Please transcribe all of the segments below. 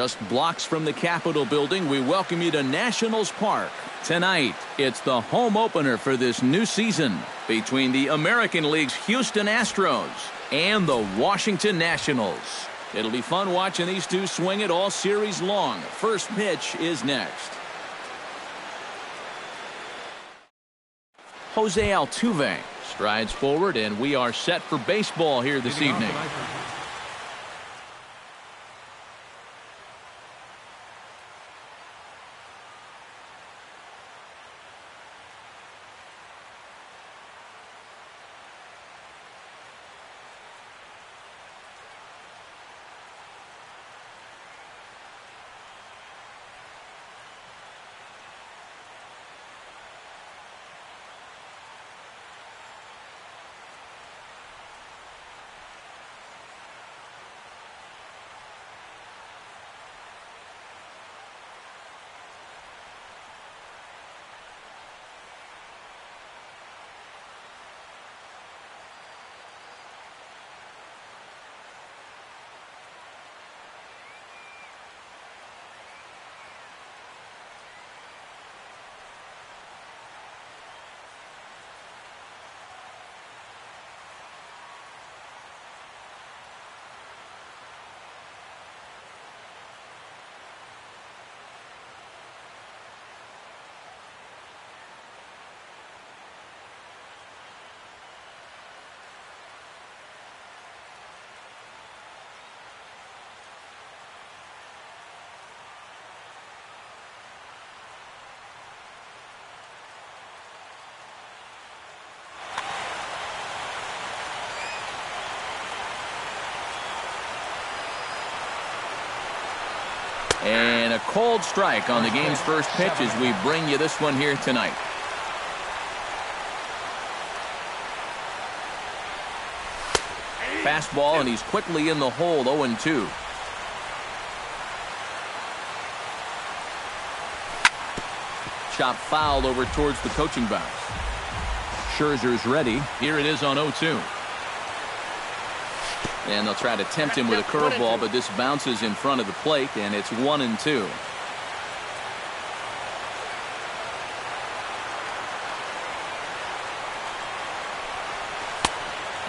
Just blocks from the Capitol building, we welcome you to Nationals Park. Tonight, it's the home opener for this new season between the American League's Houston Astros and the Washington Nationals. It'll be fun watching these two swing it all series long. First pitch is next. Jose Altuve strides forward, and we are set for baseball here this evening. And a cold strike on the game's first pitch as we bring you this one here tonight. Fastball, and he's quickly in the hole, 0-2. Chop foul over towards the coaching box. Scherzer's ready. Here it is on 0-2. And they'll try to tempt him with a curveball, but this bounces in front of the plate, and it's 1-2.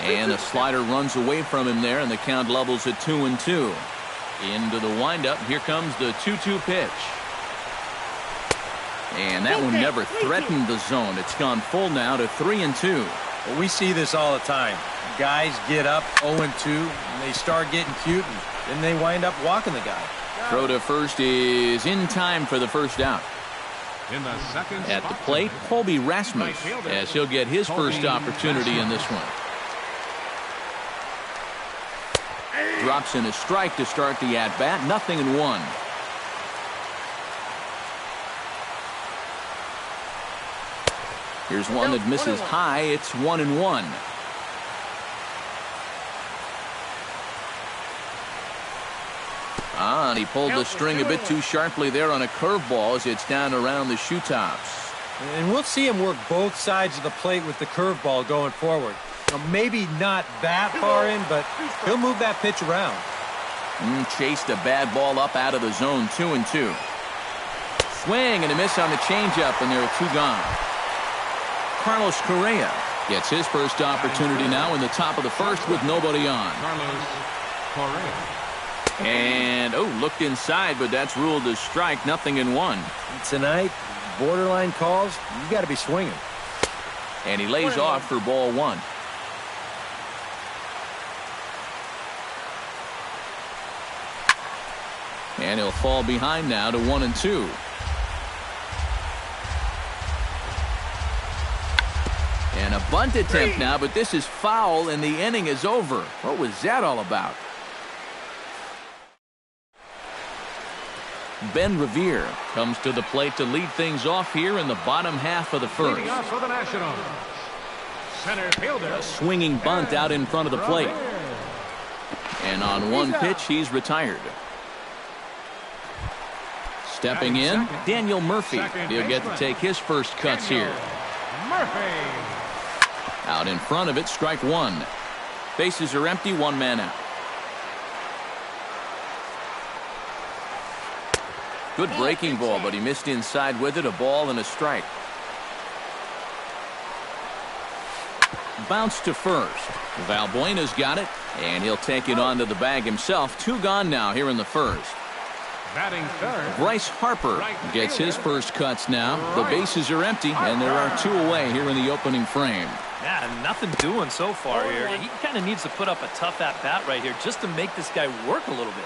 And a slider runs away from him there, and the count levels at 2-2. Into the windup. Here comes the 2-2 pitch. And that one never threatened the zone. It's gone full now to 3-2. Well, we see this all the time. Guys get up 0-2, and they start getting cute, and then they wind up walking the guy. Throw to first is in time for the first out. At the plate, Colby Rasmus, as he'll get his first opportunity in this one. Drops in a strike to start the at-bat. 0-1. Here's one that misses high. It's 1-1. And he pulled the string a bit too sharply there on a curveball as it's down around the shoe tops. And we'll see him work both sides of the plate with the curveball going forward. Now, maybe not that far in, but he'll move that pitch around. Chased a bad ball up out of the zone. 2-2. Swing and a miss on the changeup, and there are two gone. Carlos Correa gets his first opportunity now in the top of the first with nobody on. Carlos Correa. And, looked inside, but that's ruled a strike. 0-1. Tonight, borderline calls, you got to be swinging. And he lays off for ball one. And he'll fall behind now to 1-2. And a bunt attempt now, but this is foul, and the inning is over. What was that all about? Ben Revere comes to the plate to lead things off here in the bottom half of the first. Leading off for the Nationals, center fielder. A swinging bunt out in front of the plate. And on one pitch, he's retired. Stepping in, Daniel Murphy. He'll get to take his first cuts here. Murphy. Out in front of it, strike one. Bases are empty, one man out. Good breaking ball, but he missed inside with it. A ball and a strike. Bounce to first. Valbuena's got it, and he'll take it onto the bag himself. 2 gone now here in the first. Batting third. Bryce Harper gets his first cuts now. The bases are empty, and there are 2 away here in the opening frame. Yeah, nothing doing so far here. He kind of needs to put up a tough at-bat right here just to make this guy work a little bit.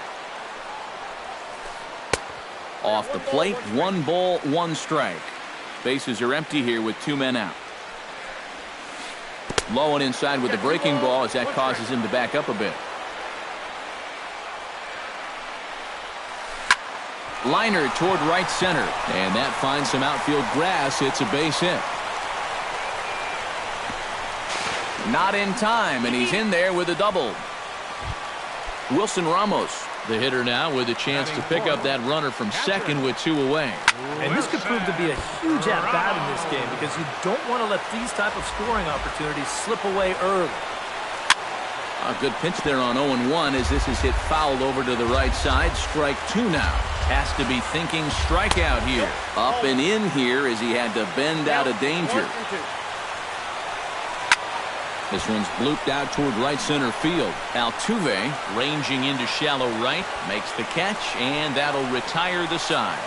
Off the plate, 1 ball, 1 strike. Bases are empty here with 2 men out. Low and inside with the breaking ball as that causes him to back up a bit. Liner toward right center, and that finds some outfield grass. It's a base hit. Not in time, and he's in there with a double. Wilson Ramos, the hitter now, with a chance to pick up that runner from second with 2 away. And this could prove to be a huge at-bat in this game because you don't want to let these type of scoring opportunities slip away early. A good pitch there on 0-1 as this is hit fouled over to the right side. Strike 2 now. Has to be thinking strikeout here. Up and in here as he had to bend out of danger. This one's blooped out toward right center field. Altuve ranging into shallow right, makes the catch, and that'll retire the side.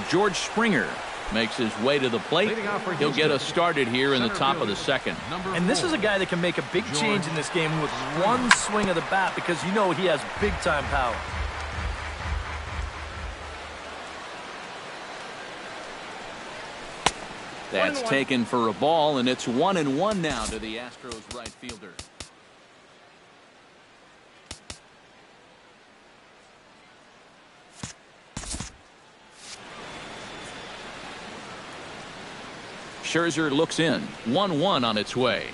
George Springer makes his way to the plate. He'll get us started here in the top of the second. And this is a guy that can make a big change in this game with 1 swing of the bat because you know he has big-time power. That's taken for a ball, and it's 1-1 now to the Astros right fielder. Scherzer looks in. 1-1 on its way.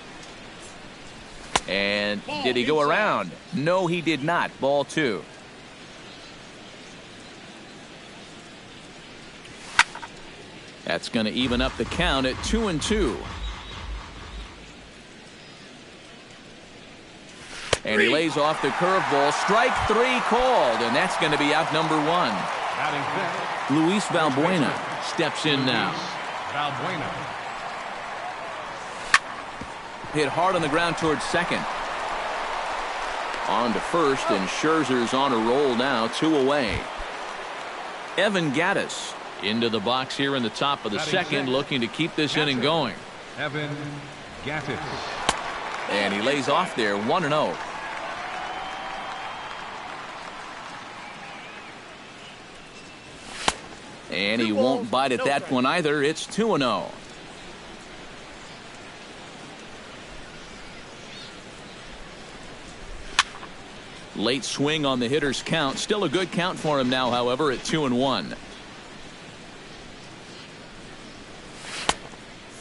And did he go around? No, he did not. Ball 2. That's going to even up the count at 2-2. And he lays off the curveball. Strike 3 called, and that's going to be out number 1. Luis Valbuena steps in now. Valbuena. Hit hard on the ground towards second. On to first, and Scherzer's on a roll now. 2 away. Evan Gattis into the box here in the top of the second, looking to keep this inning going. Evan Gattis. And he lays off there. 1-0. And he won't bite at that one either. It's 2-0. Late swing on the hitter's count. Still a good count for him now, however, at 2-1.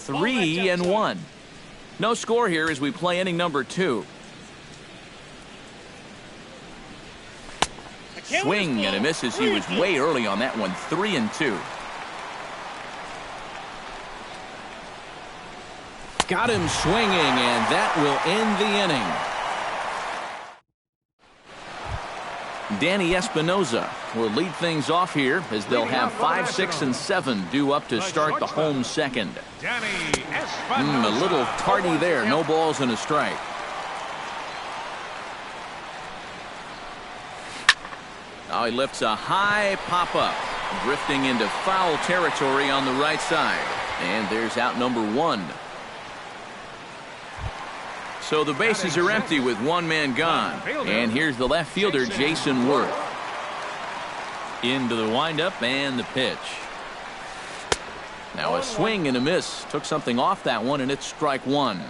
3-1. No score here as we play inning number 2. Swing and a misses. He was way early on that one. 3-2. Got him swinging, and that will end the inning. Danny Espinosa will lead things off here as they'll have 5, 6, and 7 due up to start the home second. A little tardy there. No balls and a strike. Now he lifts a high pop-up, drifting into foul territory on the right side. And there's out number 1. So the bases are empty with 1 man gone. And here's the left fielder, Jason Worth. Into the windup and the pitch. Now a swing and a miss. Took something off that one, and it's strike 1.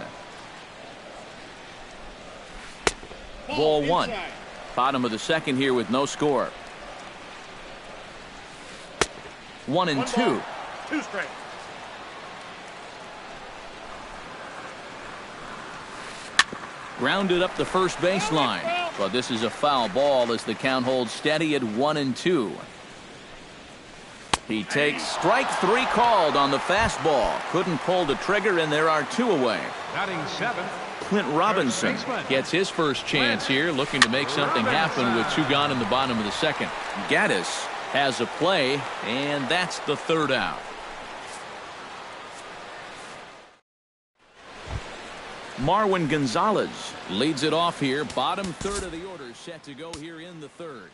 Ball 1. Bottom of the second here with no score. 1-2. 2 strikes. Grounded up the first baseline, but this is a foul ball as the count holds steady at 1-2. He takes strike 3 called on the fastball. Couldn't pull the trigger, and there are 2 away. Batting 7th. Clint Robinson gets his first chance here, looking to make something happen with 2 gone in the bottom of the second. Gaddis has a play, and that's the 3rd out. Marwin Gonzalez leads it off here. Bottom 3rd of the order set to go here in the 3rd.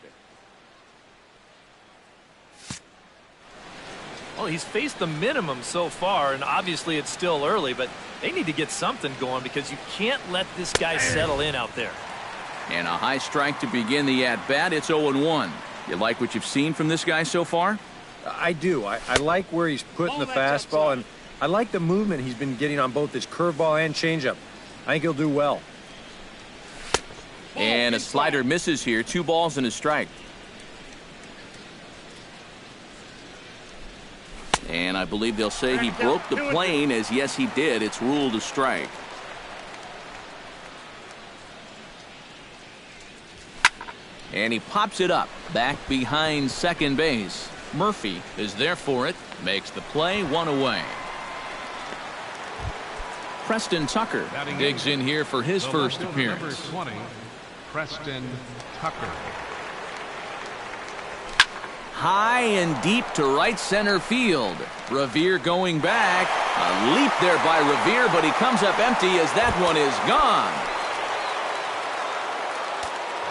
Well, he's faced the minimum so far, and obviously it's still early, but they need to get something going because you can't let this guy settle in out there. And a high strike to begin the at-bat. It's 0-1. You like what you've seen from this guy so far? I do. I like where he's putting the fastball, and I like the movement he's been getting on both his curveball and changeup. I think he'll do well. And a slider misses here. 2 balls and a strike. And I believe they'll say he broke the plane, as yes he did. It's ruled a strike. And he pops it up back behind second base. Murphy is there for it. Makes the play, 1 away. Preston Tucker digs in here for his first appearance. Number 20, Preston Tucker. High and deep to right center field. Revere going back. A leap there by Revere, but he comes up empty as that one is gone.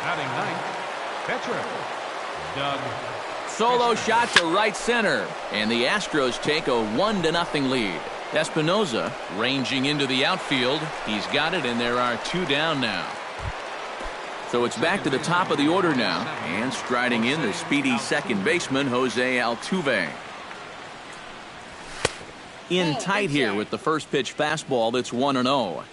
Batting 9th, pitcher, Doug. Solo shot to right center, and the Astros take a 1-0 lead. Espinoza ranging into the outfield. He's got it, and there are 2 down now. So it's back to the top of the order now, and striding in the speedy second baseman, Jose Altuve. In tight here with the first pitch fastball. That's 1-0.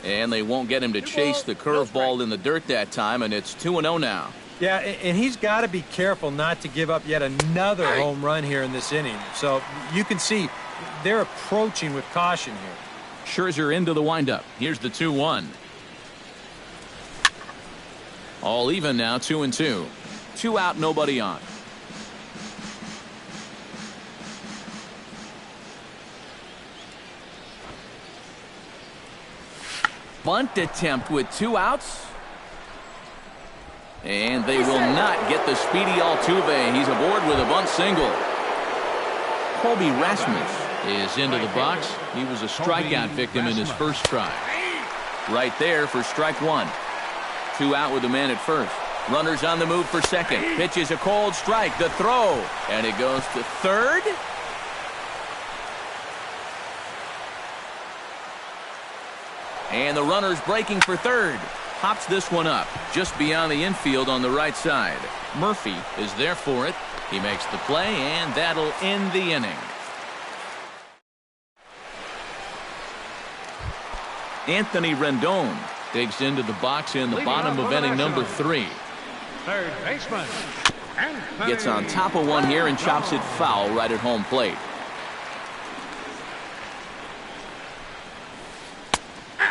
And they won't get him to chase the curveball in the dirt that time, and it's 2-0 now. Yeah, and he's got to be careful not to give up yet another home run here in this inning. So you can see they're approaching with caution here. Scherzer into the windup. Here's the 2-1. All even now, 2-2. 2 out, nobody on. Bunt attempt with 2 outs. And they will not get the speedy Altuve. He's aboard with a bunt single. Colby Rasmus is into the box. He was a strikeout victim in his first try. Right there for strike 1. 2 out with the man at first. Runners on the move for second. Pitches a cold strike. The throw. And it goes to third. And the runner's breaking for third. Pops this one up just beyond the infield on the right side. Murphy is there for it. He makes the play, and that'll end the inning. Anthony Rendon digs into the box in the bottom of inning number 3. Third baseman, Anthony. Gets on top of one here and chops it foul right at home plate.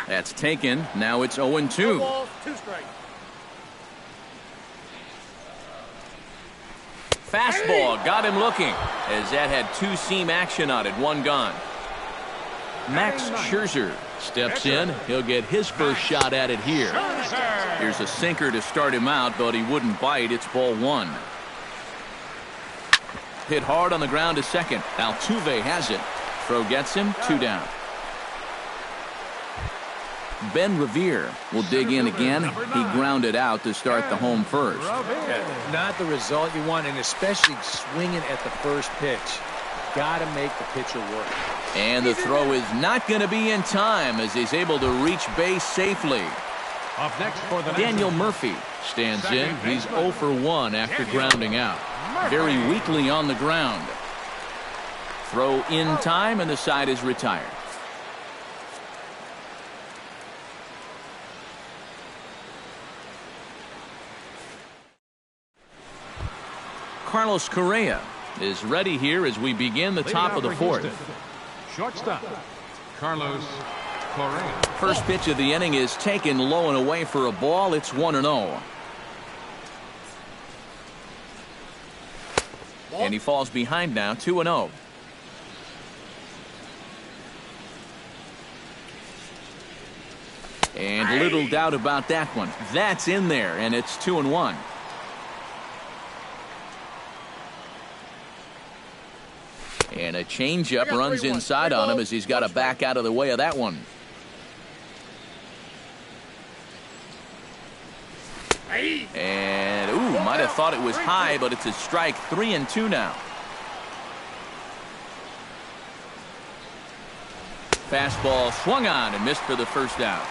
That's taken. Now it's 0-2. Fastball got him looking, as that had 2-seam action on it. 1 gone. Max Scherzer steps in. He'll get his first shot at it here. Here's a sinker to start him out, but he wouldn't bite. It's ball 1. Hit hard on the ground to second. Altuve has it. Throw gets him. 2 down. Ben Revere will dig in again. He grounded out to start the home first. Yeah, not the result you want, and especially swinging at the first pitch. Got to make the pitcher work. And the throw is not going to be in time as he's able to reach base safely. Up next for the Daniel Murphy stands in. He's 0 for 1 after grounding out. Very weakly on the ground. Throw in time, and the side is retired. Carlos Correa is ready here as we begin the top of the 4th. Shortstop, Carlos Correa. First pitch of the inning is taken low and away for a ball. It's 1-0. And he falls behind now, 2-0. And little doubt about that one. That's in there, and it's 2-1. And a changeup runs inside on him as he's got to back out of the way of that one. And, ooh, might have thought it was high, but it's a strike. 3-2 now. Fastball swung on and missed for the first out.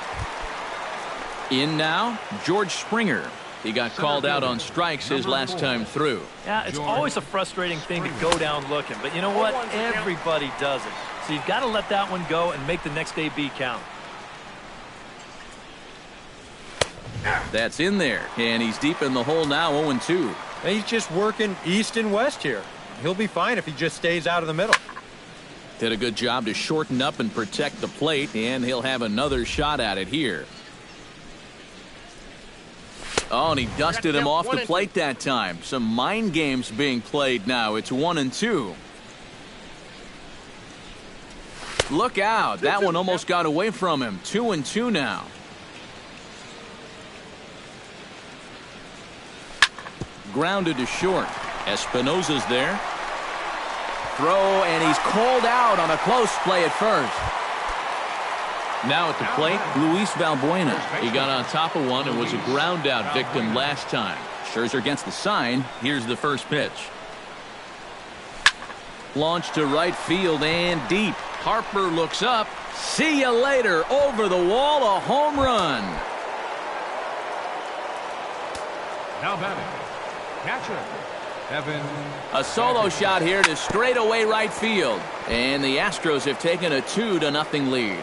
In now, George Springer. He got called out on strikes his last time through. Yeah, it's always a frustrating thing to go down looking, but you know what? Everybody does it. So you've got to let that one go and make the next AB count. That's in there, and he's deep in the hole now, 0-2. He's just working east and west here. He'll be fine if he just stays out of the middle. Did a good job to shorten up and protect the plate, and he'll have another shot at it here. Oh, and he dusted him off the plate that time. Some mind games being played now. It's 1-2. Look out. That one almost got away from him. 2-2 now. Grounded to short. Espinosa's there. Throw, and he's called out on a close play at first. Now at the plate, Luis Valbuena. He got on top of one and was a ground out victim last time. Scherzer gets the sign. Here's the first pitch. Launched to right field and deep. Harper looks up. See you later. Over the wall, a home run. Now batting, catcher, Evan. A solo shot here to straightaway right field. And the Astros have taken a 2-0 lead.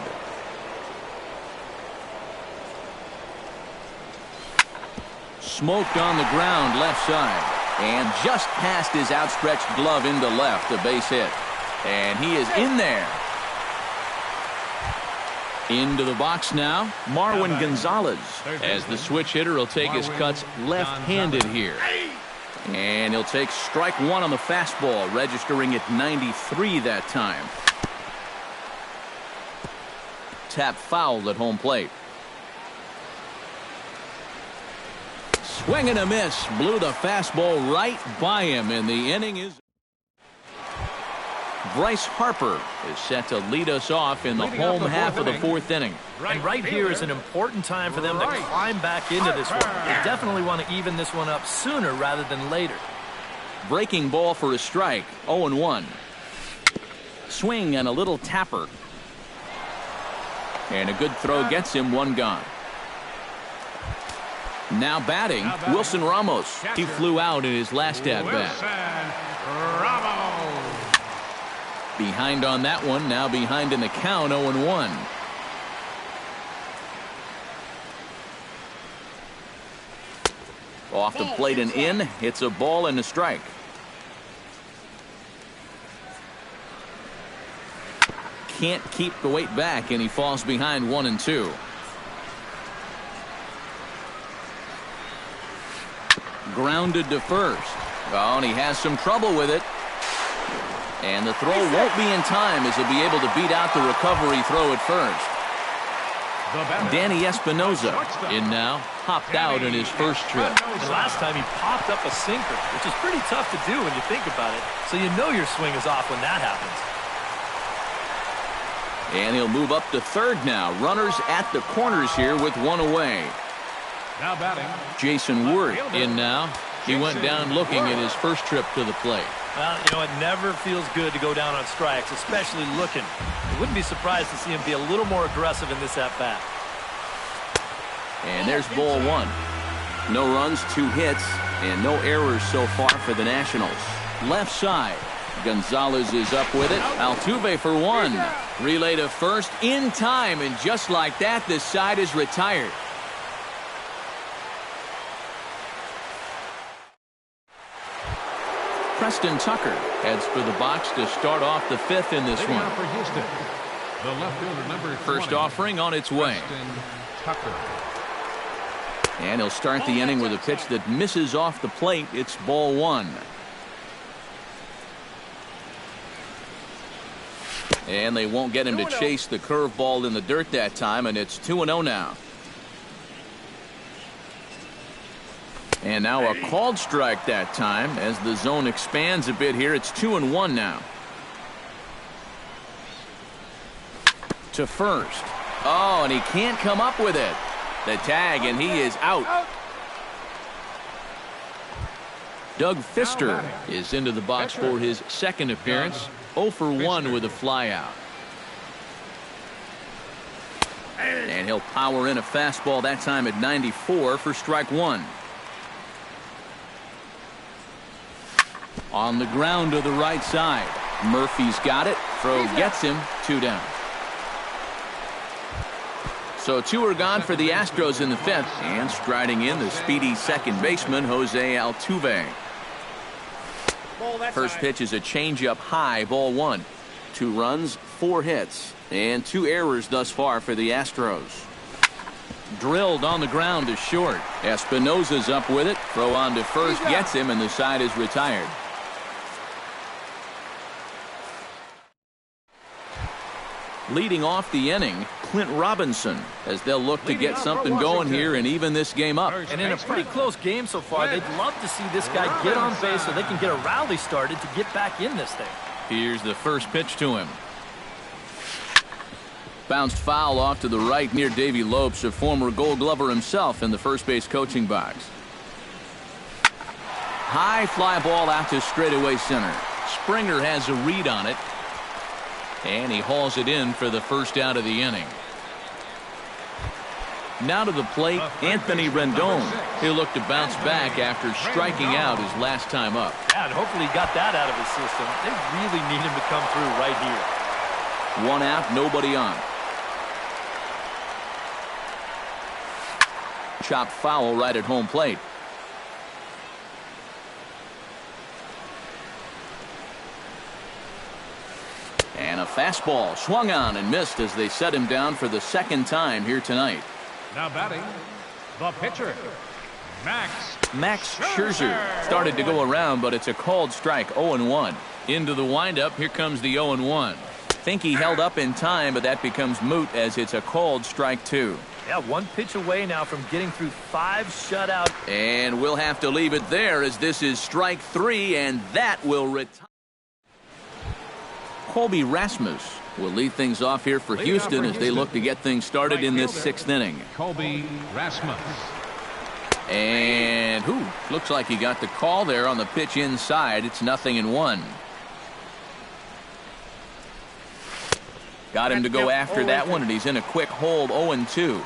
Smoked on the ground left side. And just past his outstretched glove into left, a base hit. And he is in there. Into the box now, Marwin Gonzalez. As the switch hitter will take his cuts left-handed here. And he'll take strike one on the fastball, registering at 93 that time. Tap fouled at home plate. Swing and a miss. Blew the fastball right by him, and the inning is... Bryce Harper is set to lead us off in the home half of the fourth inning. And right here is an important time for them to climb back into this one. They definitely want to even this one up sooner rather than later. Breaking ball for a strike. 0-1. Swing and a little tapper. And a good throw gets him one gone. Now batting, Wilson Ramos. He flew out in his last at-bat. Behind on that one, now behind in the count, 0-1. Off the plate and in, it's a ball and a strike. Can't keep the weight back, and he falls behind 1-2. Grounded to first. Oh, and he has some trouble with it. And the throw won't be in time as he'll be able to beat out the recovery throw at first. Danny Espinosa in now, hopped out in his first trip. And last time he popped up a sinker, which is pretty tough to do when you think about it. So you know your swing is off when that happens. And he'll move up to third now. Runners at the corners here with one away. Now batting, Jason Worth in now. He went down looking at his first trip to the plate. Well, you know, it never feels good to go down on strikes, especially looking. I wouldn't be surprised to see him be a little more aggressive in this at-bat. And there's ball one. No runs, 2 hits, and no errors so far for the Nationals. Left side. Gonzalez is up with it. Altuve for one. Relay to first in time, and just like that, this side is retired. Preston Tucker heads for the box to start off the fifth in this one. for Houston, the left fielder, number 20, First offering on its way. Preston Tucker. And he'll start the inning with a pitch that misses off the plate. It's ball one. And they won't get him to chase the curveball in the dirt that time, and it's 2-0 now. And now a called strike that time as the zone expands a bit here. It's 2-1 now. To first. Oh, and he can't come up with it. The tag, and he is out. Doug Fister is into the box for his second appearance. 0 for 1 with a flyout. And he'll power in a fastball that time at 94 for strike one. On the ground to the right side. Murphy's got it. Throw gets him. 2 down. So 2 are gone for the Astros in the 5th. And striding in the speedy second baseman, Jose Altuve. First pitch is a changeup high, ball 1. 2 runs, 4 hits, and 2 errors thus far for the Astros. Drilled on the ground to short. Espinosa's up with it. Throw on to first, gets him, and the side is retired. Leading off the inning, Clint Robinson, as they'll look to get something going here and even this game up. And in a pretty close game so far, they'd love to see this guy get on base so they can get a rally started to get back in this thing. Here's the first pitch to him. Bounced foul off to the right near Davey Lopes, a former Gold Glover himself in the first base coaching box. High fly ball out to straightaway center. Springer has a read on it. And he hauls it in for the first out of the inning. Now to the plate, Anthony Rendon. He'll look to bounce back after striking out his last time up. Yeah, and hopefully he got that out of his system. They really need him to come through right here. 1 out, nobody on. Chopped foul right at home plate. And a fastball swung on and missed as they set him down for the second time here tonight. Now batting, the pitcher, Max Scherzer started to go around, but it's a called strike. 0-1. Into the windup. Here comes the 0-1. Think he held up in time, but that becomes moot as it's a called strike 2. Yeah, 1 pitch away now from getting through 5 shutout. And we'll have to leave it there as this is strike 3, and that will retire. Colby Rasmus will lead things off here for Houston as they look to get things started in this 6th inning. Colby Rasmus. And looks like he got the call there on the pitch inside. It's 0-1. Got him to go after that one, and he's in a quick hold. 0-2.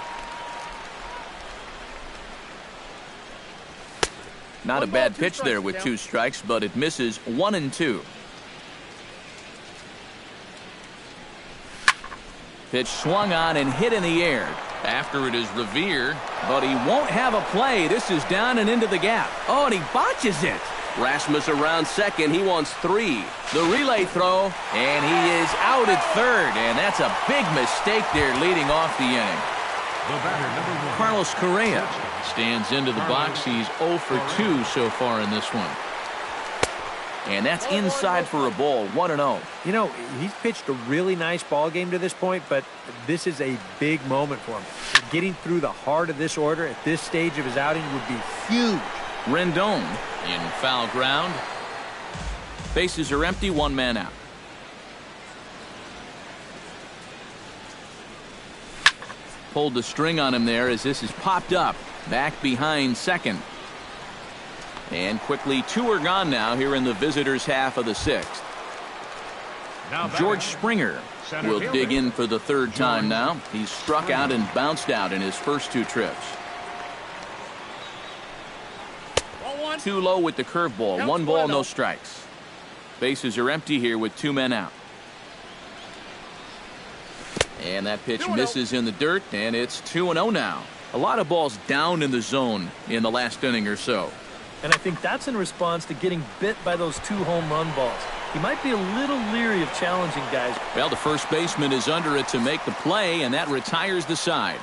Not a bad pitch there with 2 strikes, but it misses. 1-2. Pitch swung on and hit in the air. After it is Revere, but he won't have a play. This is down and into the gap. Oh, and he botches it. Rasmus around second. He wants 3. The relay throw, and he is out at third. And that's a big mistake there leading off the inning. The batter, number 1. Carlos Correa stands into the box. He's 0 for 2 so far in this one. And that's inside for a ball. 1-0. You know, he's pitched a really nice ball game to this point, but this is a big moment for him. Getting through the heart of this order at this stage of his outing would be huge. Rendon in foul ground. Bases are empty. 1 man out. Pulled the string on him there as this is popped up. Back behind second. And quickly 2 are gone now here in the visitors' half of the 6th. George Springer will dig in for the 3rd time now. He's struck out and bounced out in his first 2 trips. Too low with the curveball. 1 ball, no strikes. Bases are empty here with 2 men out. And that pitch misses in the dirt, and it's 2-0 now. A lot of balls down in the zone in the last inning or so. And I think that's in response to getting bit by those 2 home run balls. He might be a little leery of challenging guys. Well, the first baseman is under it to make the play, and that retires the side.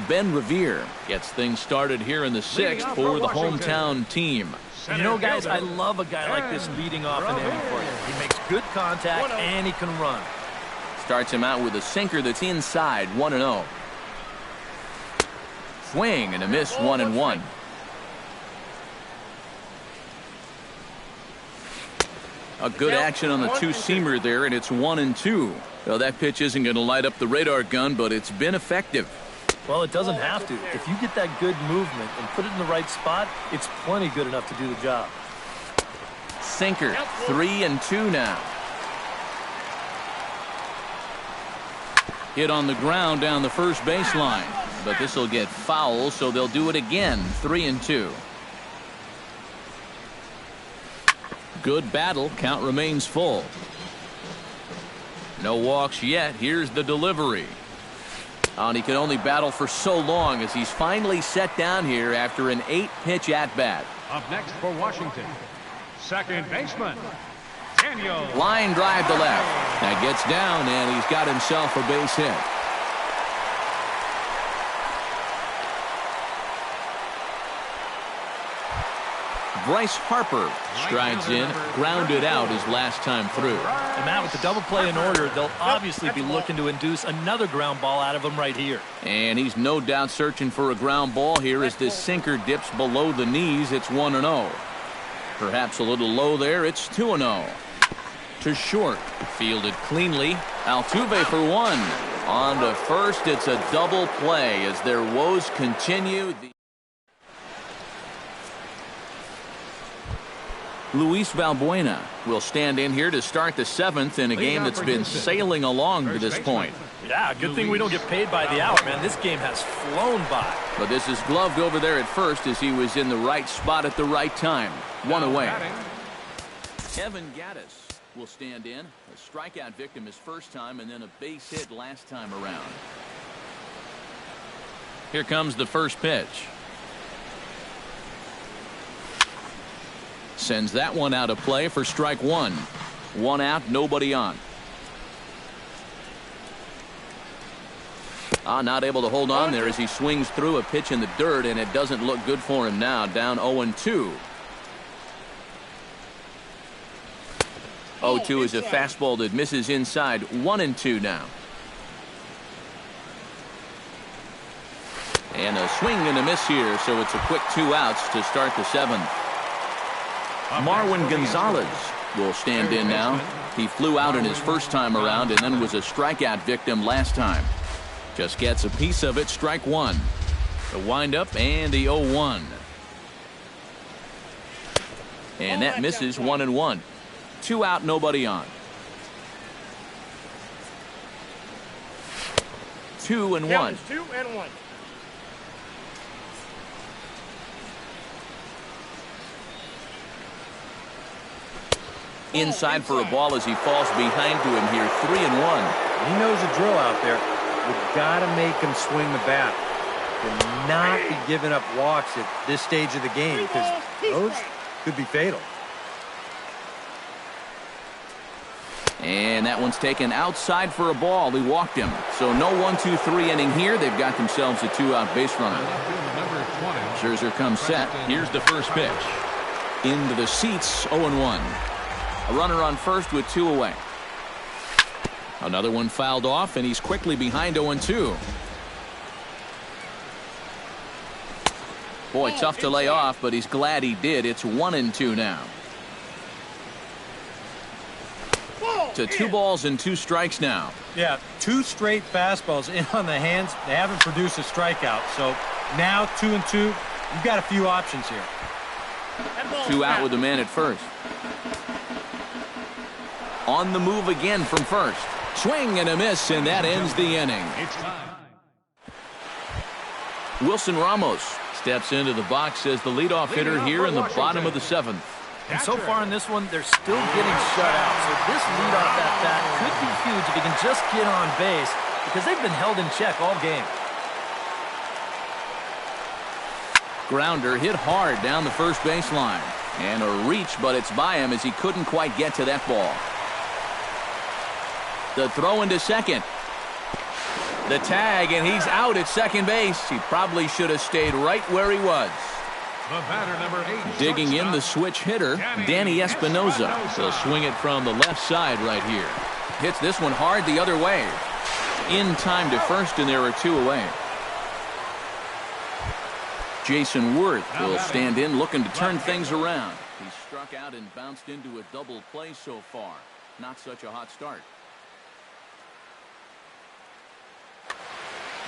Ben Revere gets things started here in the 6th for the hometown team. And you know, guys, I love a guy like this leading off an inning for you. He makes good contact and he can run. Starts him out with a sinker that's inside, 1-0. Swing and a miss, 1-1. A good action on the two-seamer there, and it's 1-2. Well, that pitch isn't going to light up the radar gun, but it's been effective. Well, it doesn't have to. If you get that good movement and put it in the right spot, it's plenty good enough to do the job. Sinker, 3-2 now. Hit on the ground down the first baseline, but this will get foul, so they'll do it again, 3-2. Good battle, count remains full. No walks yet, here's the delivery. And he can only battle for so long as he's finally set down here after an 8-pitch at-bat. Up next for Washington, second baseman, Daniel. Line drive to left. That gets down, and he's got himself a base hit. Bryce Harper strides in, grounded out his last time through. And Matt, with the double play in order, they'll obviously be looking to induce another ground ball out of him right here. And he's no doubt searching for a ground ball here as this sinker dips below the knees. It's 1-0. Perhaps a little low there. It's 2-0. To short. Fielded cleanly. Altuve for one. On to first. It's a double play as their woes continue. Luis Valbuena will stand in here to start the 7th in a game that's been sailing along to this point. Yeah, good thing we don't get paid by the hour, man. This game has flown by. But this is gloved over there at first as he was in the right spot at the right time. One away. Evan Gattis will stand in. A strikeout victim his first time and then a base hit last time around. Here comes the first pitch. Sends that one out of play for strike one. One out, nobody on. Not able to hold on there as he swings through a pitch in the dirt, and it doesn't look good for him now. Down 0-2. 0-2 is a fastball that misses inside. 1-2 now. And a swing and a miss here, so it's a quick 2 outs to start the 7th. Marwin Gonzalez will stand in now. He flew out in his first time around and then was a strikeout victim last time. Just gets a piece of it, strike one. The windup and the 0-1. And that misses 1-1. 2 out, nobody on. 2-1. 2-1. Inside for a ball as he falls behind to him here. 3-1. He knows the drill out there. You've got to make him swing the bat. And not be giving up walks at this stage of the game because those could be fatal. And that one's taken outside for a ball. He walked him. So no 1-2-3 inning here. They've got themselves a 2-out base runner. Scherzer comes set. Here's the first pitch. Into the seats, 0-1. A runner on first with 2 away. Another one fouled off, and he's quickly behind 0-2. Boy, tough to lay off, but he's glad he did. It's 1-2 now. To 2 balls and 2 strikes now. Yeah, 2 straight fastballs in on the hands. They haven't produced a strikeout. So now 2-2. You've got a few options here. 2 out with the man at first. On the move again from first. Swing and a miss, and that ends the inning. Wilson Ramos steps into the box as the leadoff hitter here in the bottom of the 7th. And so far in this one, they're still getting shut out. So this leadoff at-bat could be huge if he can just get on base because they've been held in check all game. Grounder hit hard down the first baseline. And a reach, but it's by him as he couldn't quite get to that ball. The throw into second. The tag, and he's out at second base. He probably should have stayed right where he was. The batter, number 8. Digging in the switch hitter, Danny Espinoza. He'll swing it from the left side right here. Hits this one hard the other way. In time to first, and there are 2 away. Jason Worth will stand in looking to turn things around. He struck out and bounced into a double play so far. Not such a hot start.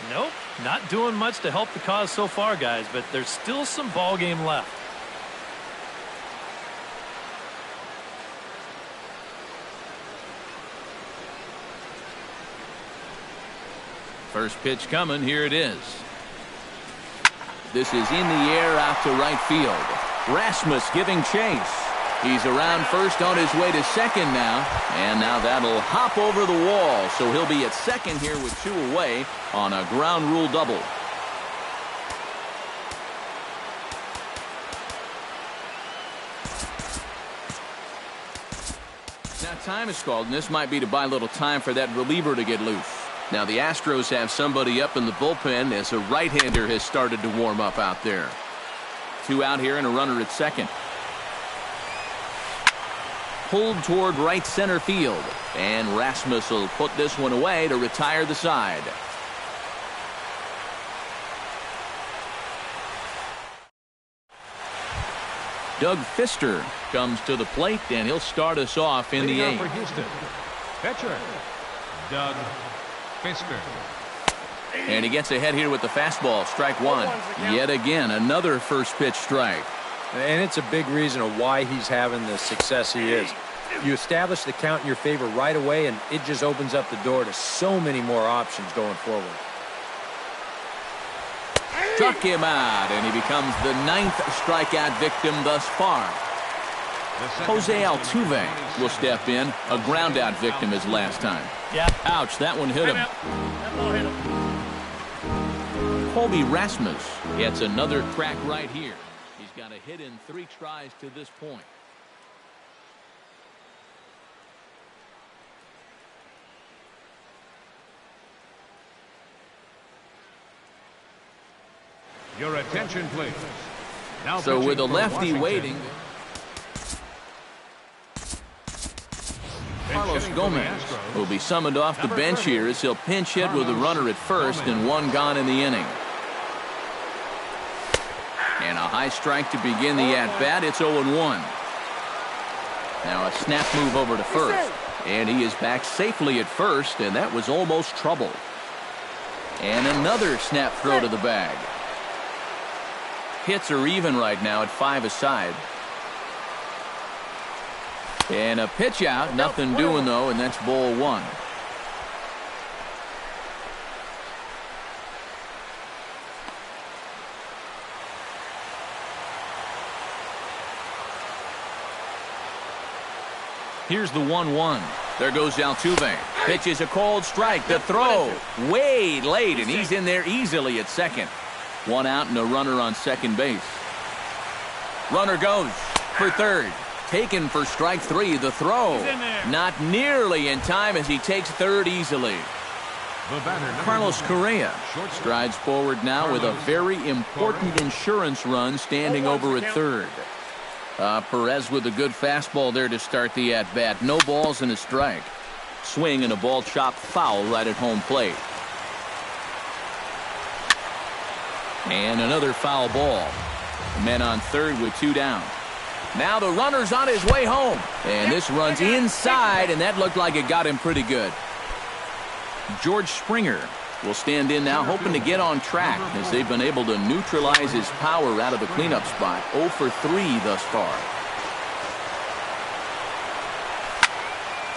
Nope, not doing much to help the cause so far, guys, but there's still some ball game left. First pitch coming. Here it is. This is in the air out to right field. Rasmus giving chase. He's around first on his way to second now. And now that'll hop over the wall. So he'll be at second here with 2 away on a ground rule double. Now time is called, and this might be to buy a little time for that reliever to get loose. Now the Astros have somebody up in the bullpen as a right-hander has started to warm up out there. 2 out here and a runner at second. Pulled toward right center field, and Rasmus will put this one away to retire the side. Doug Fister comes to the plate, and he'll start us off in the 8th. For Houston, pitcher Doug Fister. And he gets ahead here with the fastball. Strike 1. Yet again, another first pitch strike. And it's a big reason of why he's having the success he is. You establish the count in your favor right away, and it just opens up the door to so many more options going forward. Struck him out, and he becomes the 9th strikeout victim thus far. Jose Altuve will step in. A ground-out victim his last time. Yeah. Ouch, that one hit him. Colby Rasmus gets another crack right here. He's got a hit in 3 tries to this point. Your attention, please. Now So with a pitching for lefty Washington, waiting, Carlos Gomez will be summoned off the bench here as he'll pinch hit with a runner at first and 1 gone in the inning. And a high strike to begin the at-bat. It's 0-1. Now a snap move over to first. And he is back safely at first, and that was almost trouble. And another snap throw to the bag. Hits are even right now at 5 aside. And a pitch out. Nothing doing, though, and that's ball 1. Here's the 1-1. There goes Altuve. Pitch is a cold strike. The throw way late, and he's in there easily at second. 1 out and a runner on second base. Runner goes for third. Taken for strike 3. The throw not nearly in time as he takes third easily. Carlos Correa strides forward now with a very important insurance run standing over at third. Perez with a good fastball there to start the at-bat. No balls and a strike. Swing and a ball chopped foul right at home plate. And another foul ball. Men on third with 2 down. Now the runner's on his way home. And this runs inside, and that looked like it got him pretty good. George Springer will stand in now, hoping to get on track as they've been able to neutralize his power out of the cleanup spot. 0 for 3 thus far.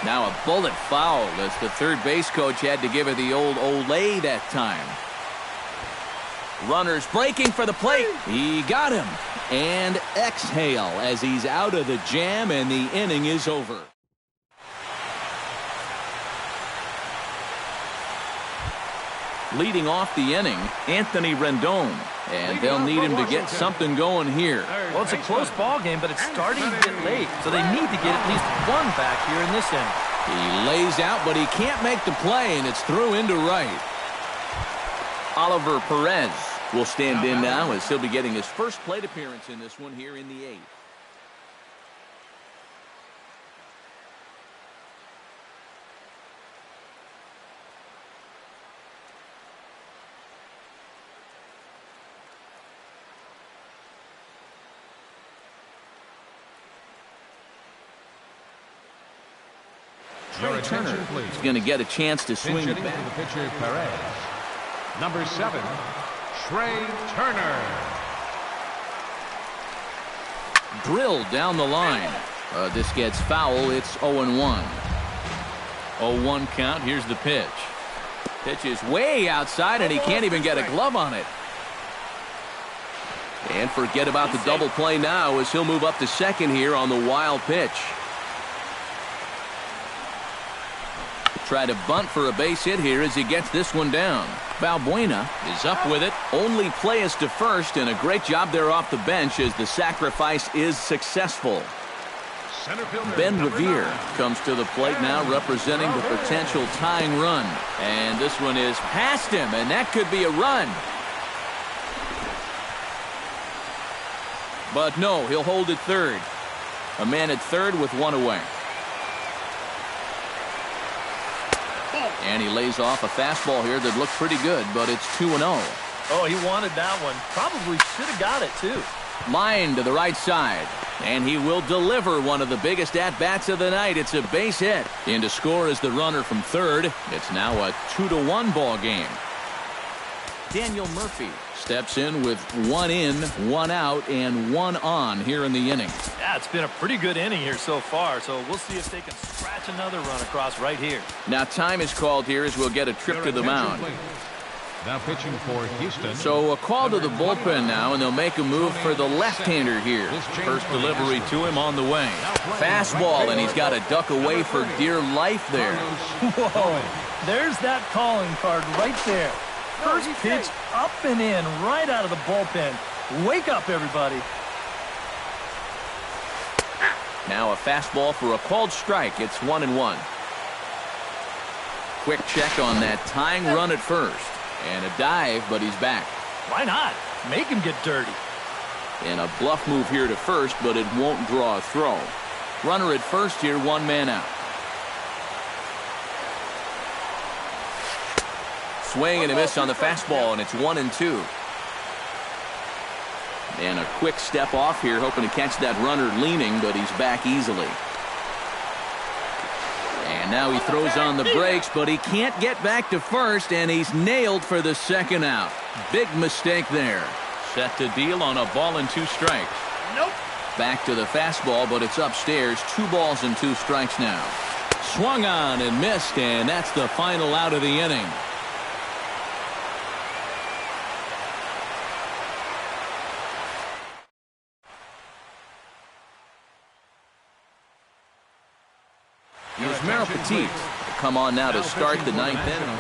Now a bullet foul as the third base coach had to give it the old Olay that time. Runners breaking for the plate. He got him. And exhale as he's out of the jam, and the inning is over. Leading off the inning, Anthony Rendon. And they'll need him to get something going here. Well, it's a close ball game, but it's starting to get late, so they need to get at least 1 back here in this inning. He lays out, but he can't make the play, and it's through into right. Oliver Perez will stand in now as he'll be getting his first plate appearance in this one here in the 8th. Your Turner attention, please. is going to get a chance to swing Pitch the hitting to bat. the pitcher, Perez. Number 7, Trey Turner. Drilled down the line. This gets foul. It's 0-1. 0-1 count. Here's the pitch. Pitch is way outside, and he can't even get a glove on it. And forget about the double play now as he'll move up to second here on the wild pitch. Try to bunt for a base hit here as he gets this one down. Valbuena is up with it. Only play is to first, and a great job there off the bench as the sacrifice is successful. Center fielder, Ben number Revere 9. comes to the plate now representing the potential tying run. And this one is past him, and that could be a run. But no, he'll hold it third. A man at third with one away. And he lays off a fastball here that looked pretty good, but it's 2-0. Oh, he wanted that one. Probably should have got it, too. Line to the right side. And he will deliver one of the biggest at-bats of the night. It's a base hit. In to score is the runner from third. It's now a 2-1 ball game. Daniel Murphy steps in with 1 in, 1 out, and 1 on here in the inning. Yeah, it's been a pretty good inning here so far, so we'll see if they can scratch another run across right here. Now time is called here as we'll get a trip Your to the attention, mound. please. Now pitching for Houston. So a call to the bullpen now, and they'll make a move for the left-hander here. First delivery to him on the way. Fastball, and he's got to duck away for dear life there. Whoa, there's that calling card right there. First pitch up and in right out of the bullpen. Wake up, everybody. Now a fastball for a called strike. It's 1-1. Quick check on that tying run at first. And a dive, but he's back. Why not? Make him get dirty. And a bluff move here to first, but it won't draw a throw. Runner at first here, 1 man out. Swing and a miss on the fastball, and it's 1-2. And a quick step off here, hoping to catch that runner leaning, but he's back easily. And now he throws on the brakes, but he can't get back to first, and he's nailed for the second out. Big mistake there. Set to deal on a ball and 2 strikes. Nope. Back to the fastball, but it's upstairs. 2 balls and 2 strikes now. Swung on and missed, and that's the final out of the inning. Here's Merrill Petit. Come on now to start the 9th inning.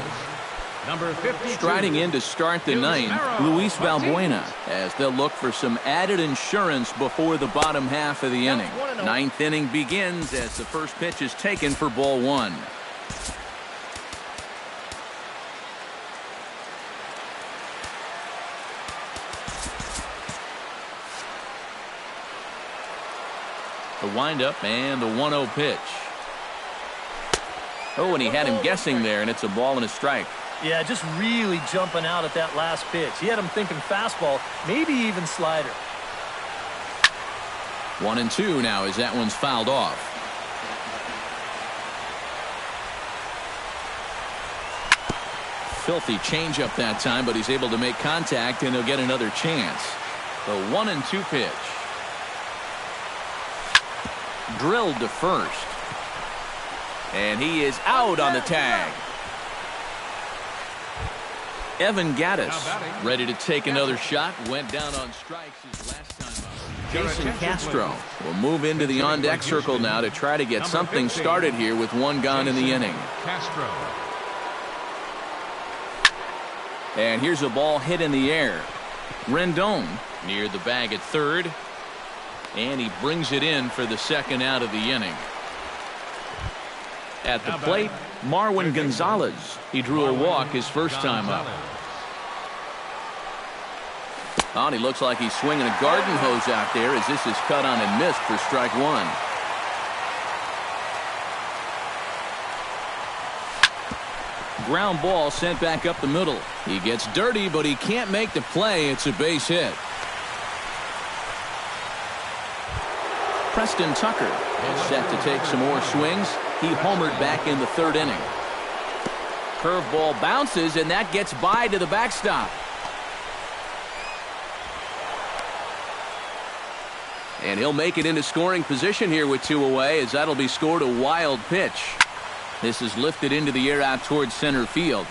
Number 52. Striding in to start the 9th, Luis Valbuena, as they'll look for some added insurance before the bottom half of the inning. 9th inning begins as the first pitch is taken for ball 1. The windup and the 1-0 pitch. Oh, and he had him guessing there, and it's a ball and a strike. Yeah, just really jumping out at that last pitch. He had him thinking fastball, maybe even slider. 1-2 now as that one's fouled off. Filthy changeup that time, but he's able to make contact, and he'll get another chance. The 1-2 pitch. Drilled to first. And he is out on the tag. Evan Gattis ready to take another shot. Went down on strikes his last time out. Jason Castro will move into the on-deck circle now to try to get something started here with 1 gone in the inning. Castro. And here's a ball hit in the air. Rendon near the bag at third. And he brings it in for the second out of the inning. At the plate, Marwin Gonzalez. He drew a walk his first time up. Oh, and he looks like he's swinging a garden hose out there as this is cut on and missed for strike one. Ground ball sent back up the middle. He gets dirty, but he can't make the play. It's a base hit. Preston Tucker is set to take some more swings. He homered back in the third inning. Curveball bounces, and that gets by to the backstop. And he'll make it into scoring position here with two away, as that'll be scored a wild pitch. This is lifted into the air out towards center field.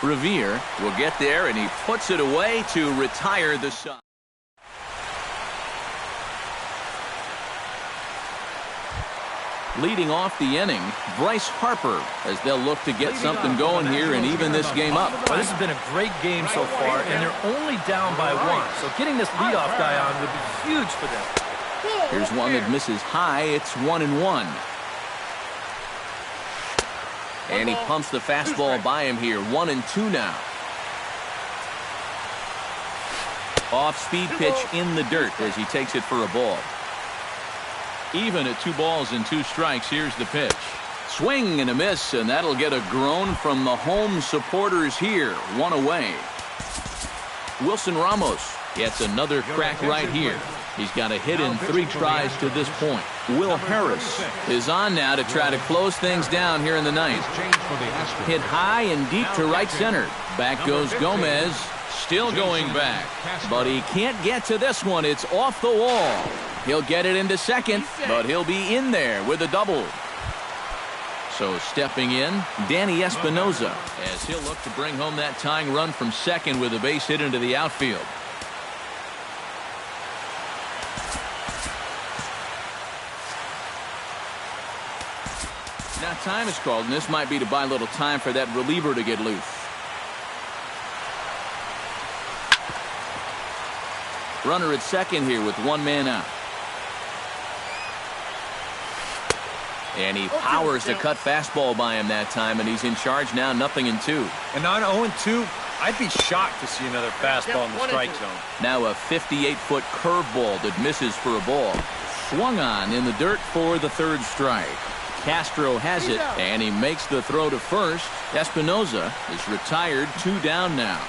Revere will get there, and he puts it away to retire the side. Leading off the inning, Bryce Harper, as they'll look to get something going here and even this game up. Well, this has been a great game so far, and they're only down by one. So getting this leadoff guy on would be huge for them. Here's one that misses high. It's 1-1. And he pumps the fastball by him here. 1-2 now. Off-speed pitch in the dirt as he takes it for a ball. Even at 2 balls and 2 strikes, here's the pitch. Swing and a miss, and that'll get a groan from the home supporters here. 1 away. Wilson Ramos gets another crack right here. He's got a hit in 3 tries to this point. Will Harris is on now to try to close things down here in the ninth. Hit high and deep to right center. Back goes Gomez. Still going back, but he can't get to this one. It's off the wall. He'll get it into second, but he'll be in there with a double. So stepping in, Danny Espinoza, as he'll look to bring home that tying run from second with a base hit into the outfield. Now time is called, and this might be to buy a little time for that reliever to get loose. Runner at second here with 1 man out. And he powers the cut fastball by him that time, and he's in charge now, 0-2. And on 0-2, I'd be shocked to see another fastball in the strike zone. Now a 58-foot curveball that misses for a ball. Swung on in the dirt for the 3rd strike. Castro has it, and he makes the throw to first. Espinoza is retired, 2 down now.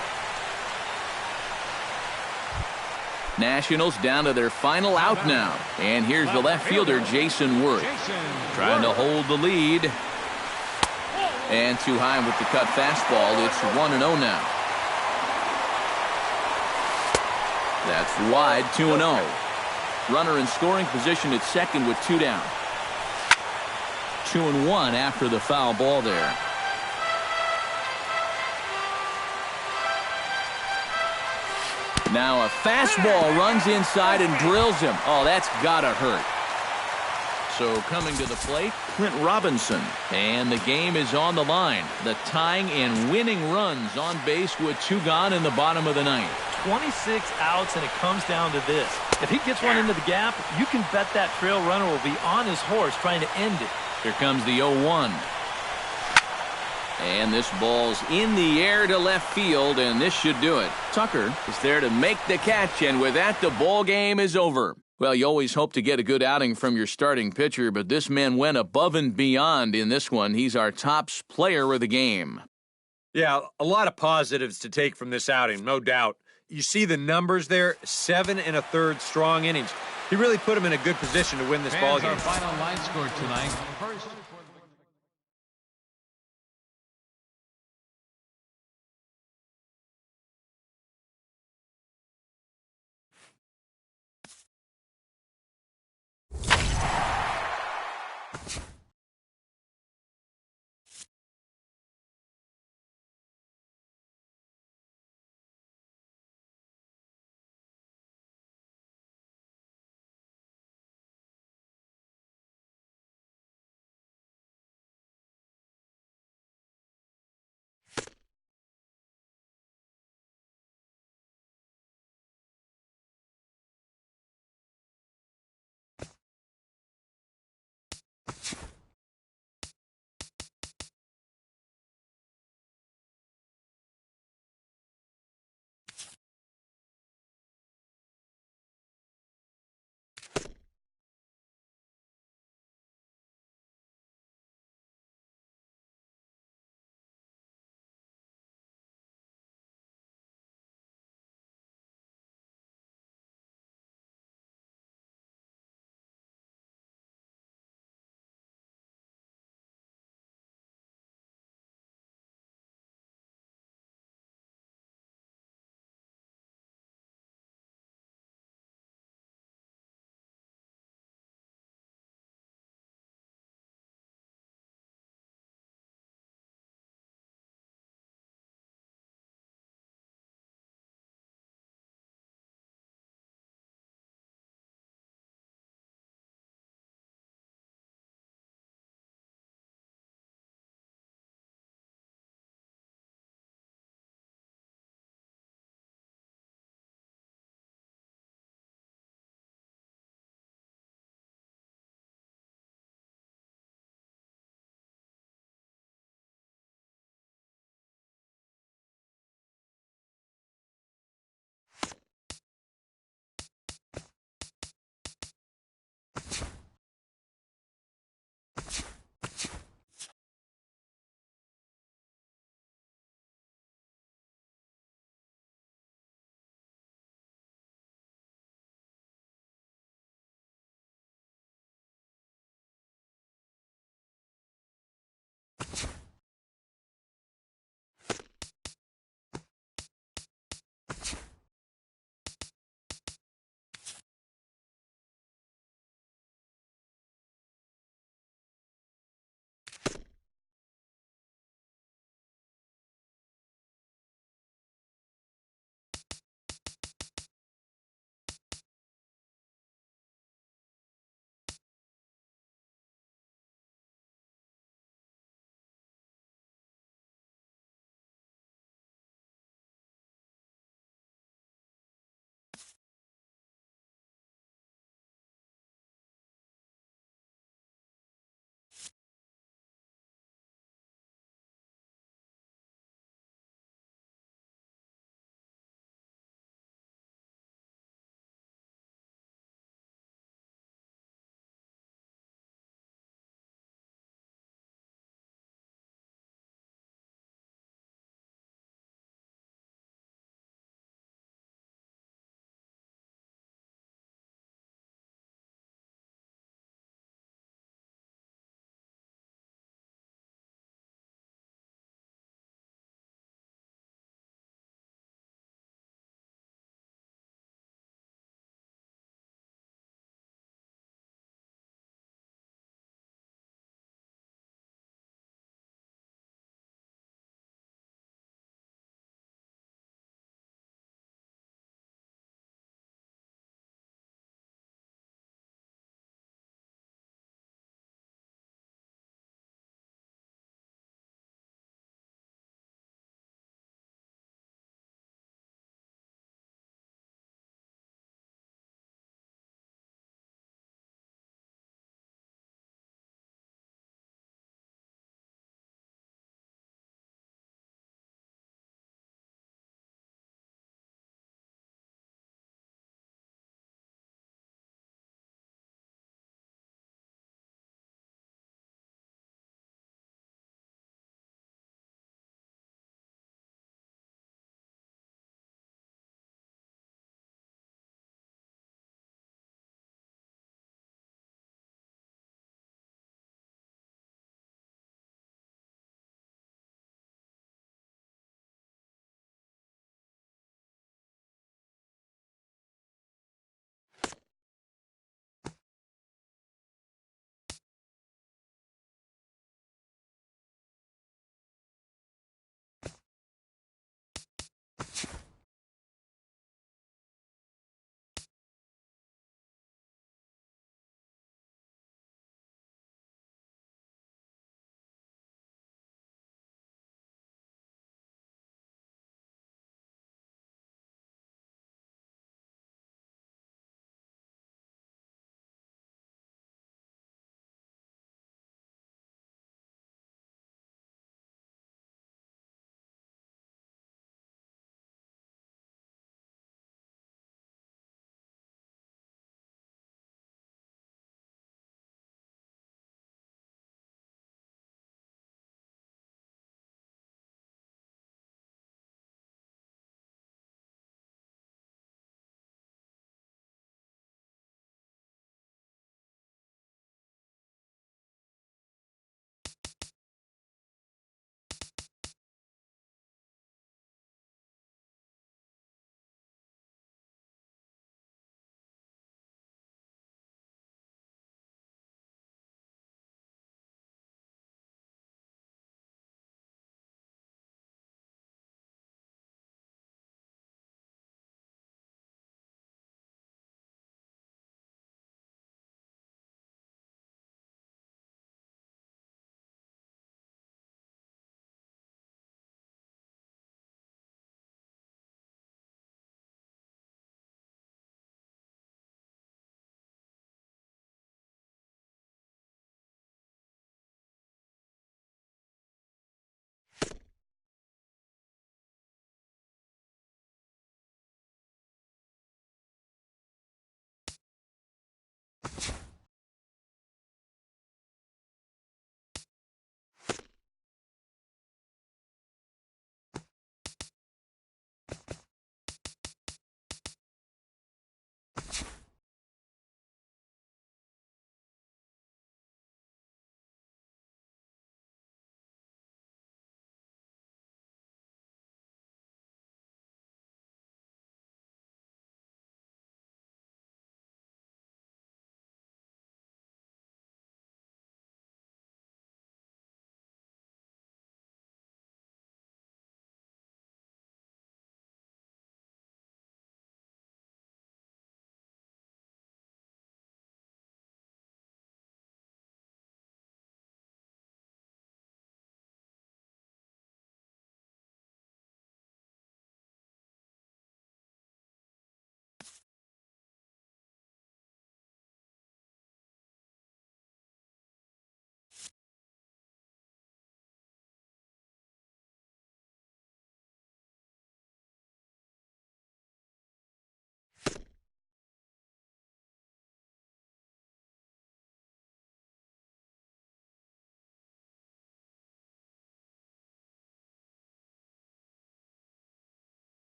Nationals down to their final out now. And here's the left fielder, Jason Worth. Trying to hold the lead. And too high with the cut fastball. It's 1-0 now. That's wide, 2-0. Runner in scoring position at second with 2 down. 2-1 after the foul ball there. Now a fastball runs inside and drills him. Oh, that's gotta hurt. So coming to the plate, Clint Robinson. And the game is on the line. The tying and winning runs on base with 2 gone in the bottom of the 9th. 26 outs, and it comes down to this. If he gets one into the gap, you can bet that trail runner will be on his horse trying to end it. Here comes the 0-1. And this ball's in the air to left field, and this should do it. Tucker is there to make the catch, and with that, the ball game is over. Well, you always hope to get a good outing from your starting pitcher, but this man went above and beyond in this one. He's our top player of the game. Yeah, a lot of positives to take from this outing, no doubt. You see the numbers there, 7 1/3 strong innings. He really put him in a good position to win this ball game. Our final line score tonight. First.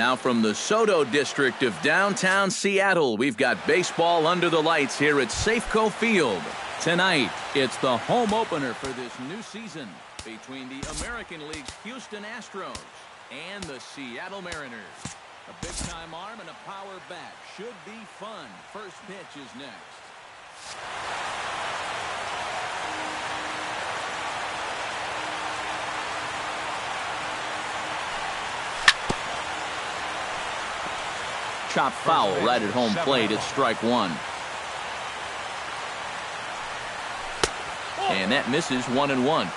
Now from the Soto district of downtown Seattle, we've got baseball under the lights here at Safeco Field. Tonight, it's the home opener for this new season between the American League's Houston Astros and the Seattle Mariners. A big-time arm and a power bat. Should be fun. First pitch is next. Chop foul right at home plate. It's strike one. And that misses 1-1.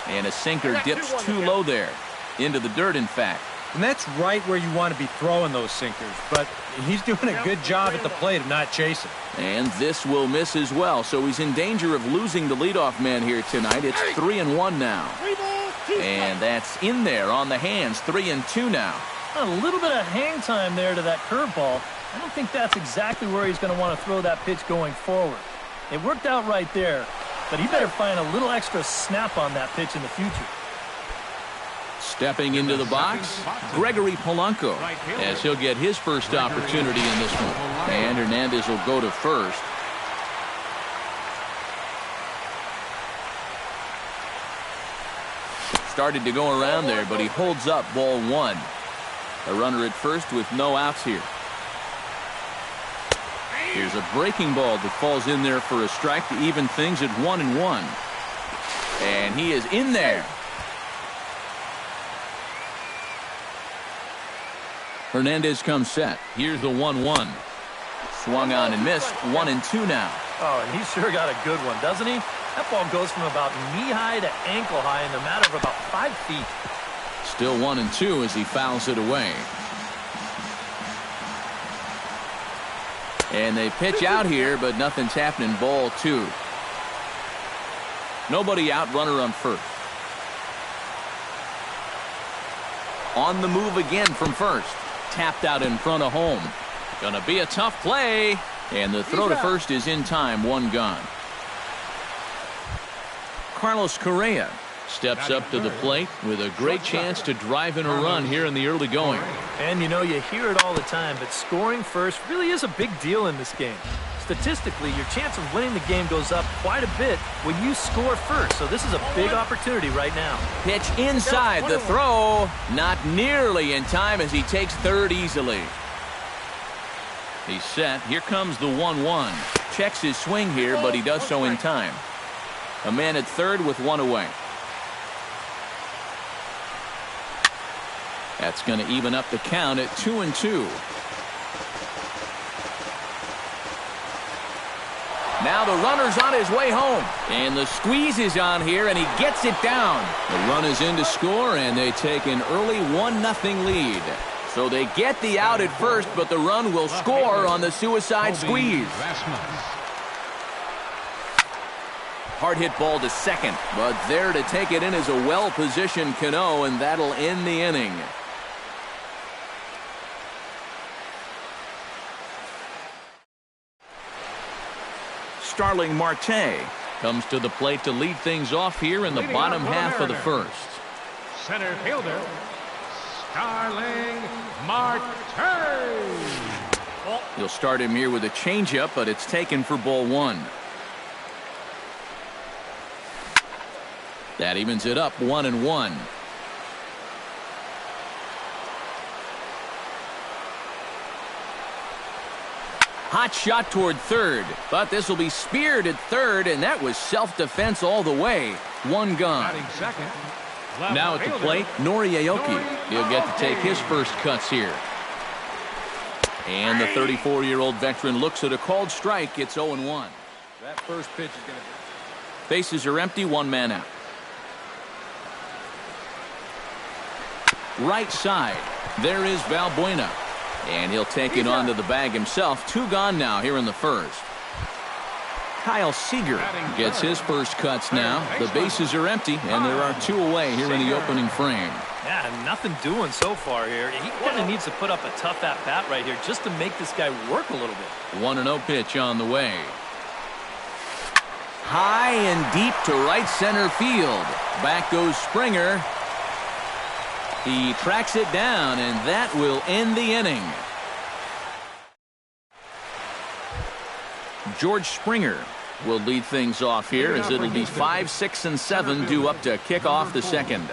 And a sinker dips too low there. Into the dirt, in fact. And that's right where you want to be throwing those sinkers. But he's doing a good job at the plate of not chasing. And this will miss as well. So he's in danger of losing the leadoff man here tonight. It's 3-1 now. And that's in there on the hands. 3-2 now. A little bit of hang time there to that curveball. I don't think that's exactly where he's going to want to throw that pitch going forward. It worked out right there, but he better find a little extra snap on that pitch in the future. Stepping into the box, Gregory Polanco, as he'll get his first opportunity in this one. And Hernandez will go to first. Started to go around there, but he holds up ball one. A runner at first with no outs here. Here's a breaking ball that falls in there for a strike to even things at 1-1. And he is in there. Hernandez comes set. Here's the 1-1. Swung on and missed. 1-2 now. Oh, and he's sure got a good one, doesn't he? That ball goes from about knee-high to ankle-high in the matter of about 5 feet. Still 1-2 as he fouls it away. And they pitch out here, but nothing's happening. Ball two. Nobody out, runner on first. On the move again from first. Tapped out in front of home. Gonna be a tough play. And the throw to first is in time. One gone. Carlos Correa steps up to the plate with a great chance to drive in a run here in the early going. And you know, you hear it all the time, but scoring first really is a big deal in this game. Statistically, your chance of winning the game goes up quite a bit when you score first. So this is a big opportunity right now. Pitch inside, the throw not nearly in time as he takes third easily. He's set. Here comes the 1-1. Checks his swing here, but he does so in time. A man at third with one away. That's going to even up the count at 2-2. Now the runner's on his way home. And the squeeze is on here, and he gets it down. The run is in to score, and they take an early 1-0 lead. So they get the out at first, but the run will score on the suicide squeeze. Hard hit ball to second, but there to take it in is a well-positioned Cano, and that'll end the inning. Starling Marte comes to the plate to lead things off here in the bottom half of the first. Center fielder, Starling Marte. He'll start him here with a changeup, but it's taken for ball one. That evens it up 1-1. Hot shot toward third, but this will be speared at third, and that was self-defense all the way. One gone. Now at the plate, Nori Aoki. He'll get to take his first cuts here. And the 34-year-old veteran looks at a called strike. It's 0-1. That first pitch is going to... Bases are empty, one man out. Right side. There is Valbuena. And he'll take it onto the bag himself. Two gone now here in the first. Kyle Seager gets his first cuts now. The bases are empty, and there are two away here in the opening frame. Yeah, nothing doing so far here. He kind of needs to put up a tough at-bat right here just to make this guy work a little bit. 1-0 pitch on the way. high and deep to right center field. Back goes Springer. He tracks it down, and that will end the inning. George Springer will lead things off here as it'll be 5, 6, and 7 due up to kick off the second.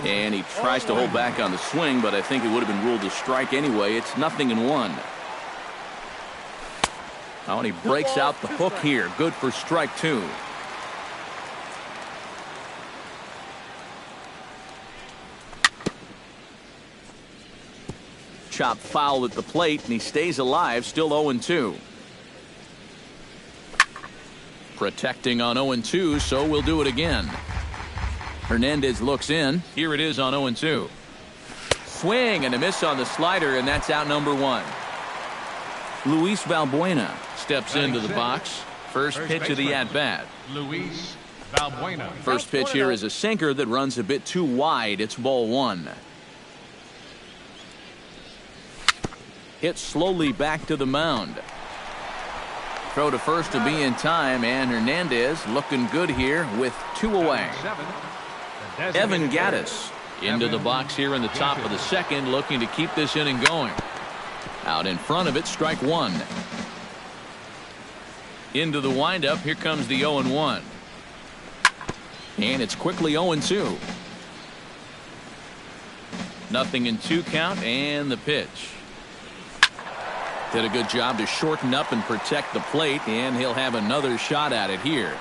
And he tries to hold back on the swing, but I think it would have been ruled a strike anyway. It's 0-1. Oh, and he breaks out the hook here. Good for strike 2. Chop foul at the plate, and he stays alive, still 0-2. Protecting on 0-2, so we'll do it again. Hernandez looks in. Here it is on 0-2. Swing and a miss on the slider, and that's out number 1. Luis Valbuena steps into the box. First pitch of the at-bat. Luis Valbuena. First pitch here is a sinker that runs a bit too wide. It's ball 1. Hit slowly back to the mound. Throw to first to be in time, and Hernandez looking good here with 2 away. Evan Gattis into the box here in the top of the second, looking to keep this inning going. Out in front of it, strike 1. Into the windup, here comes the 0-1. And it's quickly 0-2. 0-2 count, and the pitch. Did a good job to shorten up and protect the plate, and he'll have another shot at it here.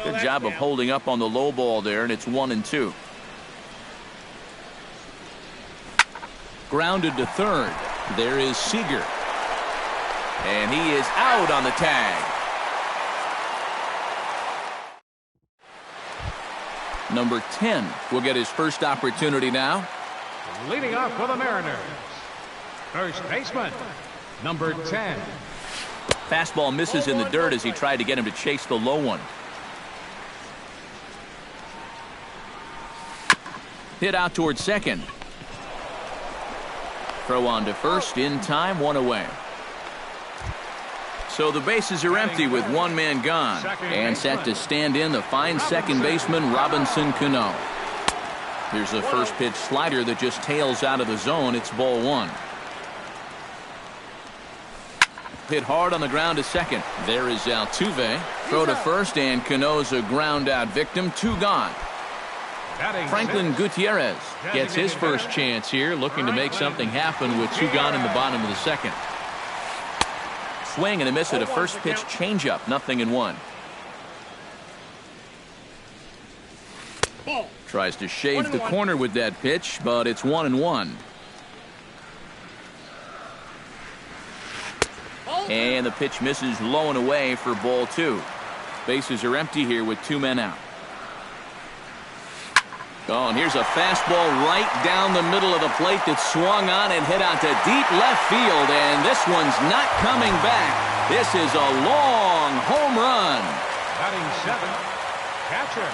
Good job of holding up on the low ball there, and it's 1-2. Grounded to third. There is Seager. And he is out on the tag. Number 10 will get his first opportunity now. Leading off for the Mariners, first baseman, number 10. Fastball misses in the dirt as he tried to get him to chase the low one. Hit out towards second. Throw on to first in time, 1 away. So the bases are empty with 1 man gone. And set to stand in the fine second baseman Robinson Cano. Here's a first pitch slider that just tails out of the zone. It's ball 1. Hit hard on the ground to second. There is Altuve. Throw to first, and Cano's a ground out victim. 2 gone. Franklin Gutierrez gets his first chance here, looking to make something happen with 2 gone in the bottom of the second. Swing and a miss at a first pitch changeup. 0-1. Tries to shave the corner with that pitch, but it's 1-1. And the pitch misses low and away for ball 2. Bases are empty here with 2 men out. Oh, and here's a fastball right down the middle of the plate that swung on and hit out to deep left field, and this one's not coming back. This is a long home run. Batting 7th, catcher,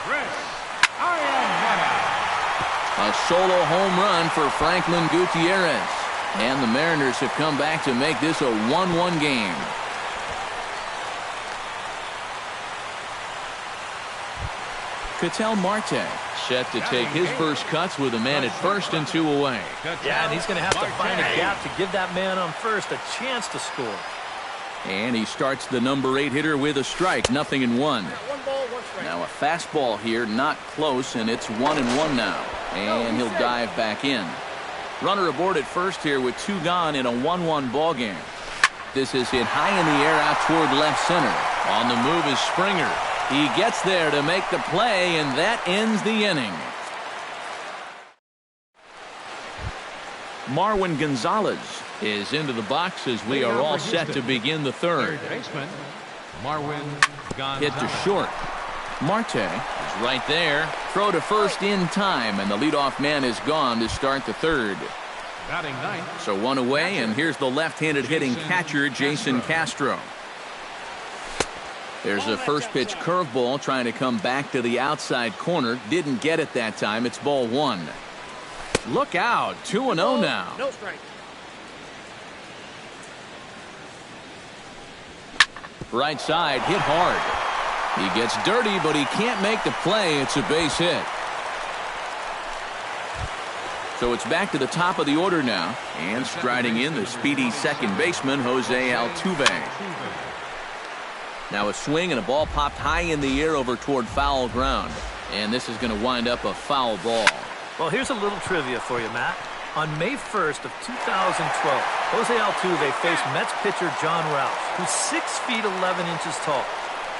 Chris Iannetta. A solo home run for Franklin Gutierrez. And the Mariners have come back to make this a 1-1 game. Ketel Marte set to take his first cuts with a man at first and 2 away. Yeah, and he's going to have to find a gap to give that man on first a chance to score. And he starts the number 8 hitter with a strike. 0-1. Now a fastball here, not close, and it's 1-1 now. And he'll dive back in. Runner aboard at first here with 2 gone in a 1-1 ball game. This is hit high in the air out toward left center. On the move is Springer. He gets there to make the play, and that ends the inning. Marwin Gonzalez is into the box as we are all set to begin the third. Baseman, Marwin Gonzalez. Hit to short. Marte is right there. Throw to first in time, and the leadoff man is gone to start the third. Batting 9th. So 1 away, and here's the left-handed hitting catcher, Jason Castro. There's a first pitch curveball trying to come back to the outside corner. Didn't get it that time. It's ball 1. Look out. 2-0 now. No strike. Right side, hit hard. He gets dirty, but he can't make the play. It's a base hit. So it's back to the top of the order now. And striding in, the speedy second baseman, Jose Altuve. Now a swing and a ball popped high in the air over toward foul ground. And this is going to wind up a foul ball. Well, here's a little trivia for you, Matt. On May 1st of 2012, Jose Altuve faced Mets pitcher John Roush, who's 6 feet 11 inches tall.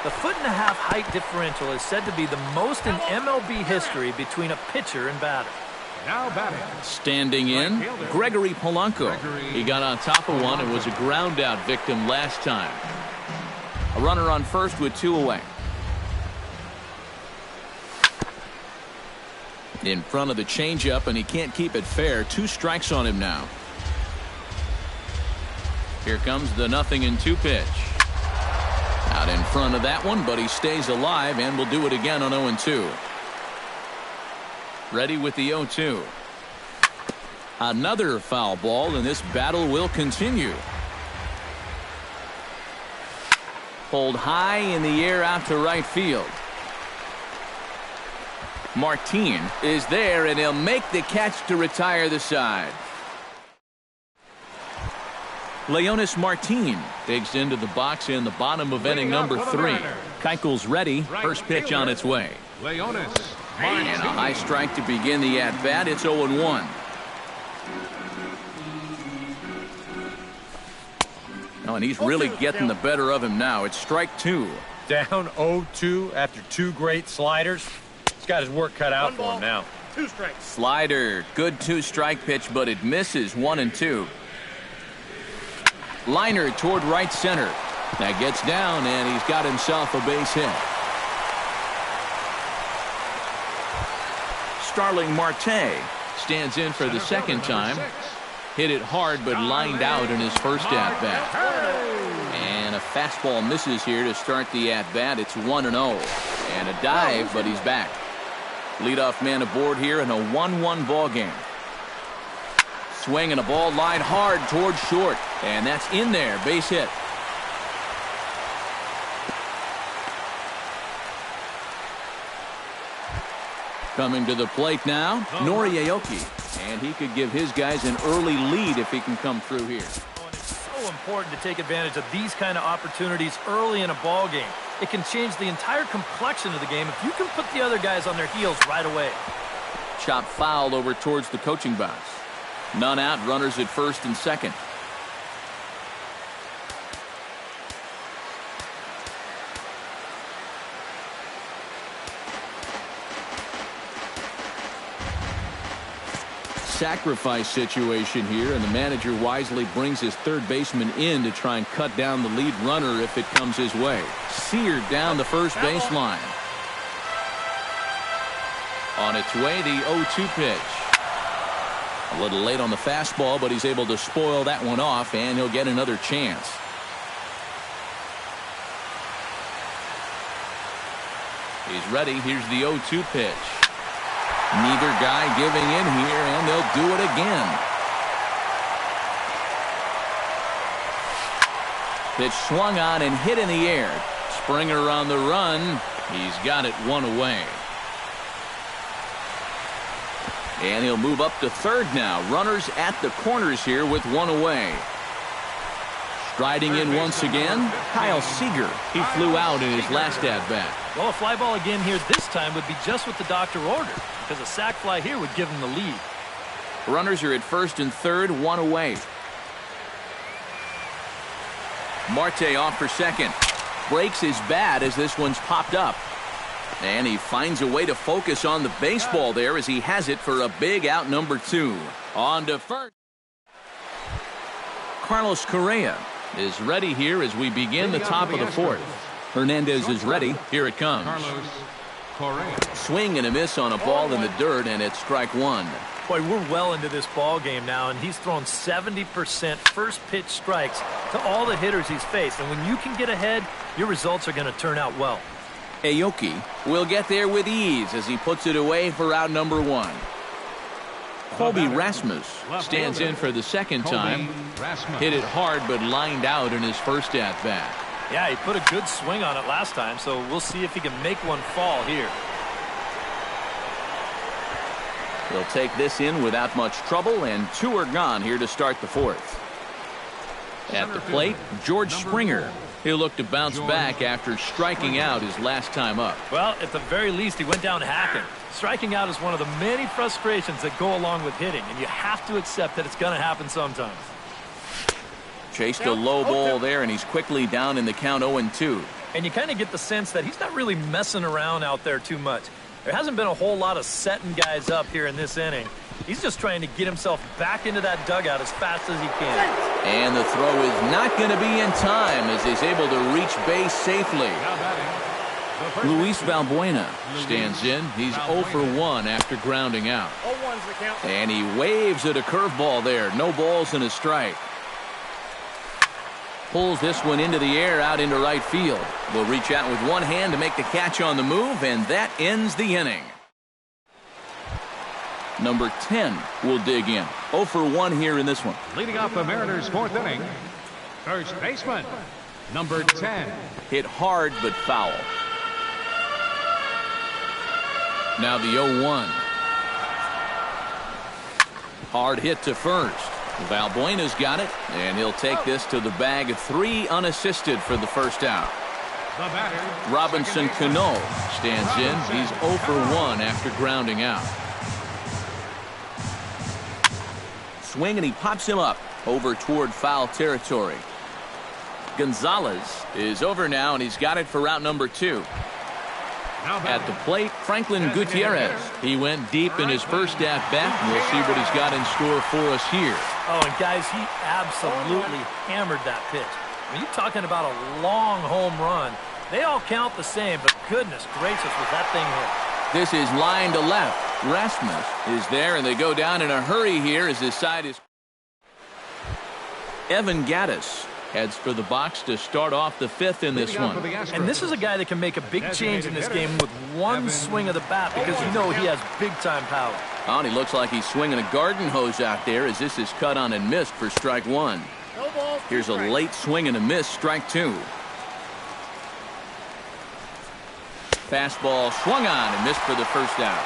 The 1.5-foot height differential is said to be the most in MLB history between a pitcher and batter. Now batting. Standing in, Gregory Polanco. He got on top of one and was a ground-out victim last time. A runner on first with 2 away. In front of the changeup, and he can't keep it fair. 2 strikes on him now. Here comes the 0-2 pitch. Out in front of that one, but he stays alive and will do it again on 0-2. Ready with the 0-2. Another foul ball, and this battle will continue. Pulled high in the air out to right field. Martin is there, and he'll make the catch to retire the side. Leonis Martin digs into the box in the bottom of inning number 3. Keuchel's ready. First pitch on its way. Leonis. And a high strike to begin the at-bat. It's 0-1. Oh, and he's really getting the better of him now. It's strike 2. Down 0-2 after 2 great sliders. He's got his work cut out for him now. 2 strikes. Slider. Good 2-strike pitch, but it misses. 1-2. Liner toward right center. That gets down, and he's got himself a base hit. Starling Marte stands in for the second time. Hit it hard, but lined out in his first at-bat. And a fastball misses here to start the at-bat. It's 1-0. And a dive, but he's back. Leadoff man aboard here in a 1-1 ball game. Swing and a ball lined hard towards short. And that's in there. Base hit. Coming to the plate now, Nori Aoki. And he could give his guys an early lead if he can come through here. It's so important to take advantage of these kind of opportunities early in a ball game. It can change the entire complexion of the game if you can put the other guys on their heels right away. Chop foul over towards the coaching box. None out, runners at first and second. Sacrifice situation here, and the manager wisely brings his third baseman in to try and cut down the lead runner if it comes his way. Seared down the first baseline. On its way, the 0-2 pitch. A little late on the fastball, but he's able to spoil that one off, and he'll get another chance. He's ready. Here's the 0-2 pitch. Neither guy giving in here, and they'll do it again. Pitch swung on and hit in the air. Springer on the run. He's got it 1 away. And he'll move up to third now. Runners at the corners here with 1 away. Striding in once again, Kyle Seager. He flew out in his last at-bat. Well, a fly ball again here this time would be just what the doctor ordered, because a sac fly here would give him the lead. Runners are at first and third, 1 away. Marte off for second. Breaks his bat as this one's popped up. And he finds a way to focus on the baseball there as he has it for a big out number 2. On to first. Carlos Correa is ready here as we begin the top of the fourth. Hernandez is ready. Here it comes. Carlos Correa. Swing and a miss on a ball in the dirt, and it's strike 1. Boy, we're well into this ball game now, and he's thrown 70% first pitch strikes to all the hitters he's faced. And when you can get ahead, your results are going to turn out well. Aoki will get there with ease as he puts it away for out number 1. Colby Rasmus stands in for the second time. Hit it hard but lined out in his first at-bat. Yeah, he put a good swing on it last time, so we'll see if he can make one fall here. He'll take this in without much trouble, and 2 are gone here to start the 4th. At the plate, George Springer. He'll look to bounce back after striking out his last time up. Well, at the very least, he went down hacking. Striking out is one of the many frustrations that go along with hitting, and you have to accept that it's going to happen sometimes. Chased a low ball there, and he's quickly down in the count 0-2. And you kind of get the sense that he's not really messing around out there too much. There hasn't been a whole lot of setting guys up here in this inning. He's just trying to get himself back into that dugout as fast as he can. And the throw is not going to be in time as he's able to reach base safely. Luis Valbuena stands in. He's 0 for 1 after grounding out. And he waves at a curveball there. No balls and a strike. Pulls this one into the air out into right field. Will reach out with one hand to make the catch on the move, and that ends the inning. Number 10 will dig in. 0 for 1 here in this one. Leading off the Mariners' 4th inning, first baseman, number 10. Hit hard but foul. Now the 0-1. Hard hit to first. Valbuena's got it, and he'll take this to the bag of 3 unassisted for the first out. The batter, Robinson Cano stands in. He's 0 for 1 after grounding out. Swing, and he pops him up over toward foul territory. Gonzalez is over now, and he's got it for out number 2. At the plate, Franklin Gutierrez. He went deep in his first at-bat, and we'll see what he's got in store for us here. Oh, and guys, he absolutely hammered that pitch. When you're talking about a long home run, they all count the same, but goodness gracious, was that thing hit. This is line to left. Rasmus is there, and they go down in a hurry here as his side is. Evan Gattis heads for the box to start off the 5th in this one. And this is a guy that can make a big change in this game with one swing of the bat, because you know he has big-time power. Oh, and he looks like he's swinging a garden hose out there as this is cut on and missed for strike 1. Here's a late swing and a miss, strike 2. Fastball swung on and missed for the first out.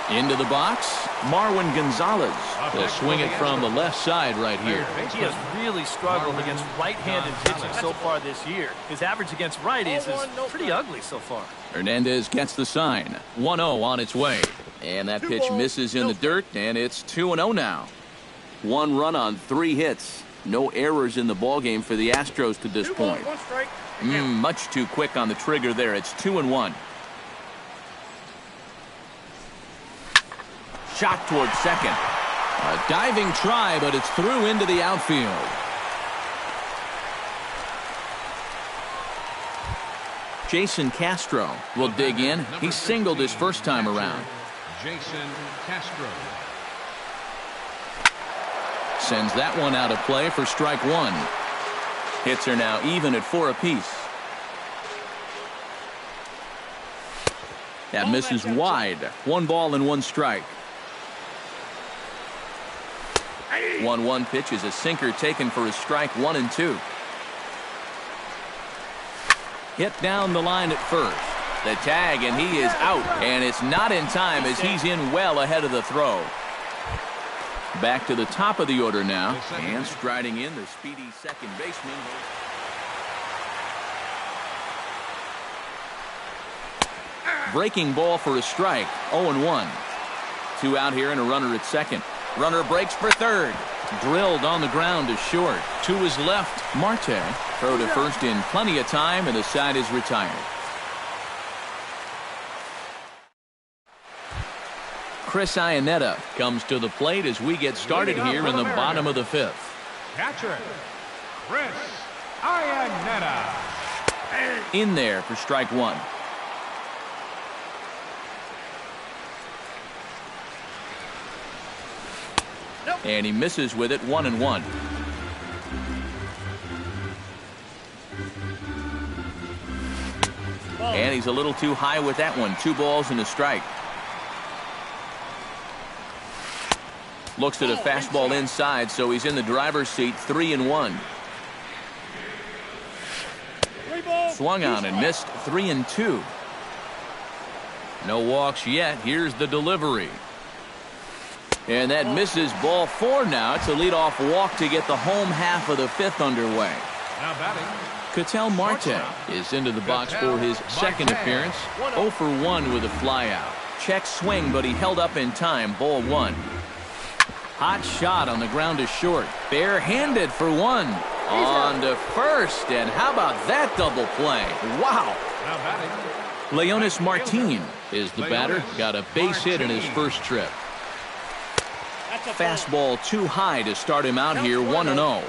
Into the box, Marwin Gonzalez. They'll swing it from the left side right here. He has really struggled against right-handed pitching so far this year. His average against righties is pretty ugly so far. Hernandez gets the sign. 1-0 on its way. And that pitch misses in the dirt, and it's 2-0 now. 1 run on 3 hits. No errors in the ballgame for the Astros to this point. Much too quick on the trigger there. It's 2-1. Shot towards second. A diving try, but it's through into the outfield. Jason Castro will dig in. He singled his first time around. Jason Castro. Sends that one out of play for strike 1. Hits are now even at 4 apiece. That misses wide. 1 ball and 1 strike. 1-1 pitch is a sinker taken for a strike 1 and 2. Hit down the line at first. The tag, and he is out. And it's not in time as he's in well ahead of the throw. Back to the top of the order now. And striding in, the speedy second baseman. Breaking ball for a strike. 0-1. 2 out here and a runner at second. Runner breaks for third. Drilled on the ground to short. To his left, Marte. Throw to first in plenty of time, and the side is retired. Chris Iannetta comes to the plate as we get started here in the bottom of the 5th. Catcher, Chris Iannetta. In there for strike 1. And he misses with it, 1-1. And he's a little too high with that one. 2 balls and a strike. Looks at a fastball inside, so he's in the driver's seat, 3-1. swung on and missed 3-2. No walks yet. Here's the delivery. And that misses. Ball 4 now. It's a leadoff walk to get the home half of the 5th underway. Now batting. Ketel Marte is into the box for his second appearance. 0 for 1 with a flyout. Check swing, but he held up in time. Ball 1. Hot shot on the ground to short. Barehanded for 1. On to first. And how about that double play? Wow. Now batting. Leonis Martin is the batter. Got a base hit in his first trip. Fastball too high to start him out here 1-0.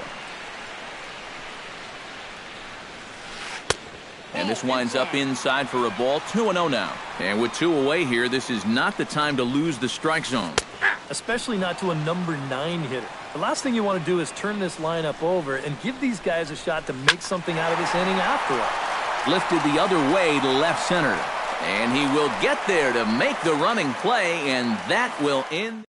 And this winds up inside for a ball. 2-0 now. And with 2 away here, this is not the time to lose the strike zone. Especially not to a number 9 hitter. The last thing you want to do is turn this lineup over and give these guys a shot to make something out of this inning after all. Lifted the other way to left center. And he will get there to make the running play, and that will end.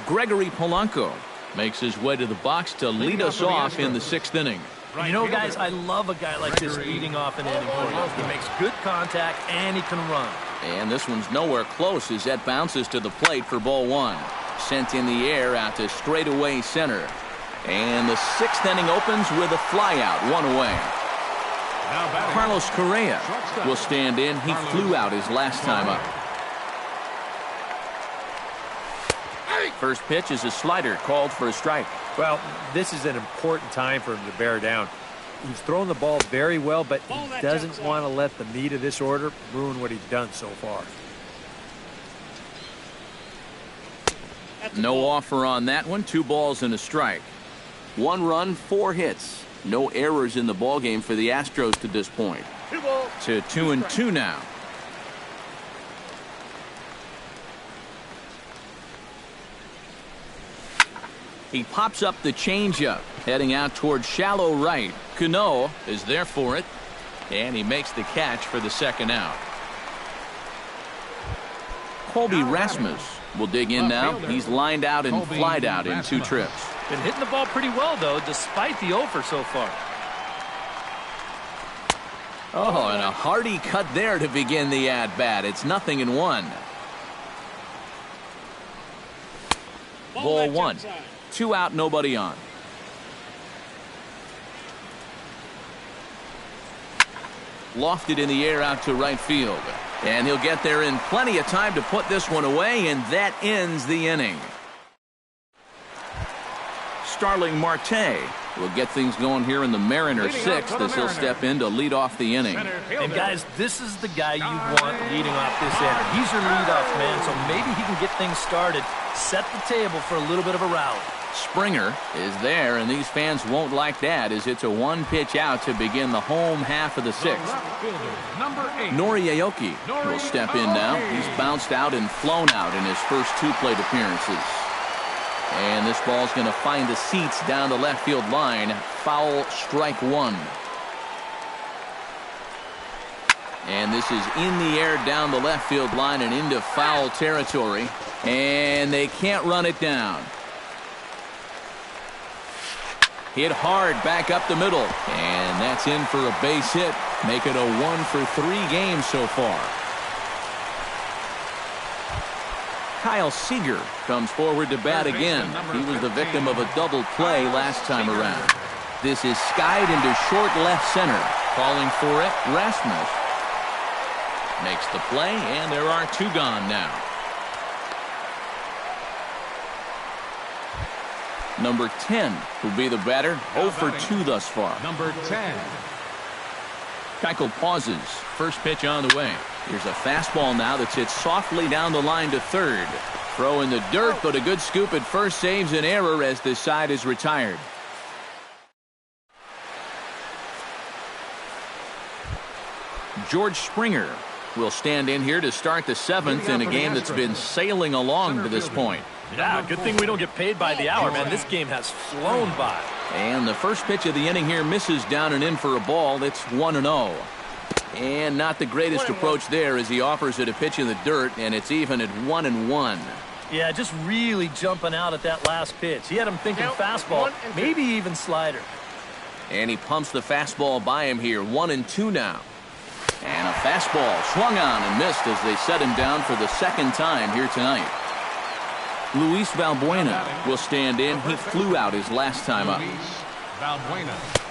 Gregory Polanco makes his way to the box to lead us off in the 6th inning. You know, guys, I love a guy like this leading off an inning for you. He makes good contact, and he can run. And this one's nowhere close as that bounces to the plate for ball 1. Sent in the air out to straightaway center. And the 6th inning opens with a flyout, 1 away. Carlos Correa will stand in. He flew out his last time up. First pitch is a slider called for a strike. Well, this is an important time for him to bear down. He's thrown the ball very well, but he doesn't want to let the meat of this order ruin what he's done so far. No offer on that one. 2 balls and a strike. 1 run, 4 hits. No errors in the ballgame for the Astros to this point. 2-2 now. He pops up the changeup, heading out towards shallow right. Cano is there for it, and he makes the catch for the 2nd out. Colby Rasmus will dig in now. He's lined out and flied out in 2 trips. Been hitting the ball pretty well, though, despite the offer so far. Oh, and a hearty cut there to begin the at-bat. It's 0-1. Ball 1. 2 out, nobody on. Lofted in the air out to right field. And he'll get there in plenty of time to put this one away, and that ends the inning. Starling Marte will get things going here in the Mariners 6th as he'll step in to lead off the inning. And guys, this is the guy you want leading off this inning. He's your leadoff man, so maybe he can get things started, set the table for a little bit of a rally. Springer is there, and these fans won't like that as it's a 1-pitch out to begin the home half of the 6th. Nori Aoki will step in now. He's bounced out and flown out in his first 2 plate appearances. And this ball's going to find the seats down the left field line. Foul, strike 1. And this is in the air down the left field line and into foul territory. And they can't run it down. Hit hard back up the middle. And that's in for a base hit. Make it a 1 for 3 games so far. Kyle Seager comes forward to bat again. He was the victim of a double play last time around. This is skied into short left center. Calling for it, Rasmus makes the play, and there are 2 gone now. Number 10 will be the batter. 0 for 2 thus far. Number 10. Keuchel pauses. First pitch on the way. Here's a fastball now that's hit softly down the line to third. Throw in the dirt, but a good scoop at first saves an error as this side is retired. George Springer will stand in here to start the 7th in a game that's been sailing along to this point. Yeah, good thing we don't get paid by the hour, man. This game has flown by. And the first pitch of the inning here misses down and in for a ball. That's 1-0. And not the greatest approach there as he offers it a pitch in the dirt, and it's even at 1-1. Yeah, just really jumping out at that last pitch. He had him thinking fastball, maybe even slider. And he pumps the fastball by him here. 1-2 now. And a fastball swung on and missed as they set him down for the second time here tonight. Luis Valbuena will stand in. He flew out his last time up.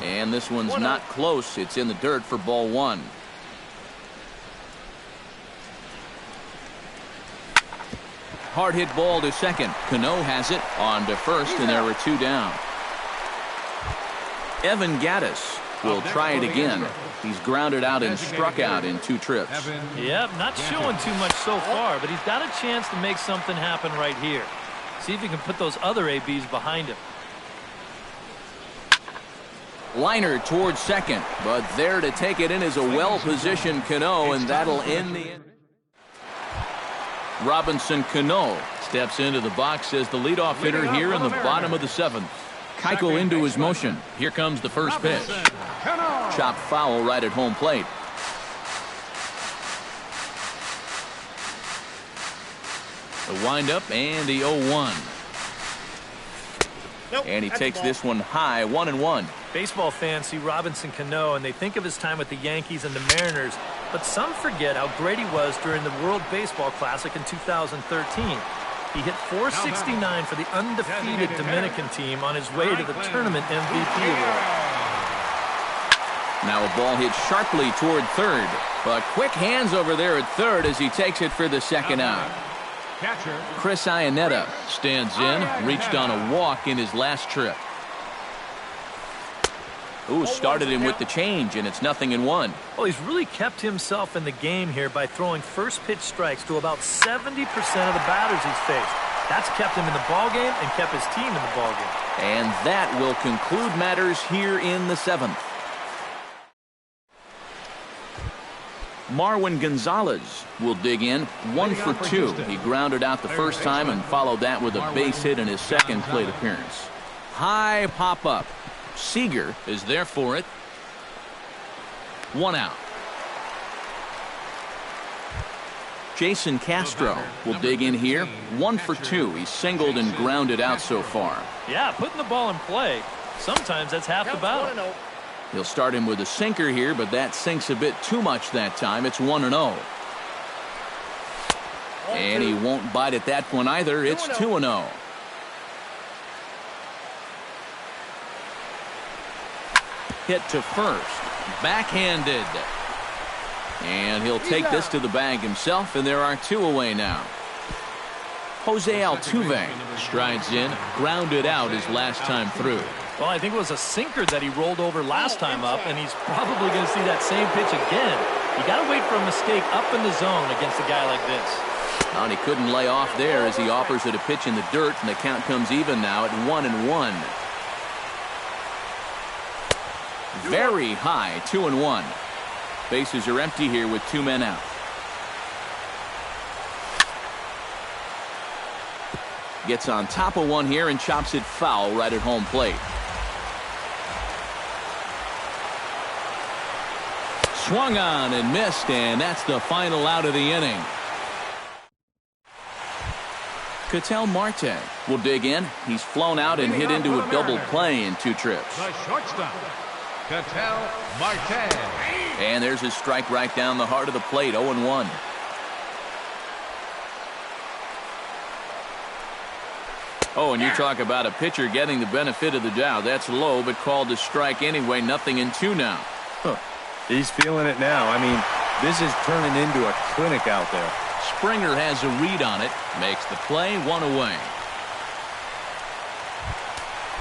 And this one's not close. It's in the dirt for ball one. Hard hit ball to second. Cano has it on to first, and there were two down. Evan Gattis will try it again. He's grounded out and struck out in 2 trips. Yep, not showing too much so far, but he's got a chance to make something happen right here. See if he can put those other ABs behind him. Liner towards second, but there to take it in is a well-positioned Cano, and that'll end the inning. Robinson Cano steps into the box as the leadoff hitter here in the bottom of the 7th. Keuchel into his motion. Here comes the first pitch. Chopped foul right at home plate. The windup and the 0-1. And he takes this one high, 1-1. Baseball fans see Robinson Cano and they think of his time with the Yankees and the Mariners, but some forget how great he was during the World Baseball Classic in 2013. He hit .469 for the undefeated Dominican team on his way to the tournament MVP award. Now a ball hit sharply toward third, but quick hands over there at third as he takes it for the second out. Chris Iannetta stands in, reached on a walk in his last trip. Ooh, started him with the change, and it's 0-1. Well, he's really kept himself in the game here by throwing first pitch strikes to about 70% of the batters he's faced. That's kept him in the ballgame and kept his team in the ballgame. And that will conclude matters here in the 7th. Marwin Gonzalez will dig in, 1 for 2. He grounded out the first time and followed that with a base hit in his second plate appearance. High pop-up. Seager is there for it. 1 out. Jason Castro will dig in here, 1 for 2. He's singled and grounded out so far. Yeah, putting the ball in play. Sometimes that's half the battle. He'll start him with a sinker here, but that sinks a bit too much that time. It's 1-0. And he won't bite at that one either. It's 2-0. Hit to first. Backhanded. And he'll take this to the bag himself, and there are 2 away now. Jose Altuve strides in, grounded out his last time through. Well, I think it was a sinker that he rolled over last time up, and he's probably going to see that same pitch again. You got to wait for a mistake up in the zone against a guy like this. And he couldn't lay off there as he offers it a pitch in the dirt, and the count comes even now at 1-1. Very high, 2-1. Bases are empty here with 2 men out. Gets on top of one here and chops it foul right at home plate. Swung on and missed, and that's the final out of the inning. Ketel Marte will dig in. He's flown out and hit into a double play in 2 trips. The shortstop, Ketel Marte. And there's his strike right down the heart of the plate, 0-1. Oh, and you talk about a pitcher getting the benefit of the doubt. That's low, but called a strike anyway. 0-2 now. He's feeling it now. I mean, this is turning into a clinic out there. Springer has a read on it. Makes the play, 1 away.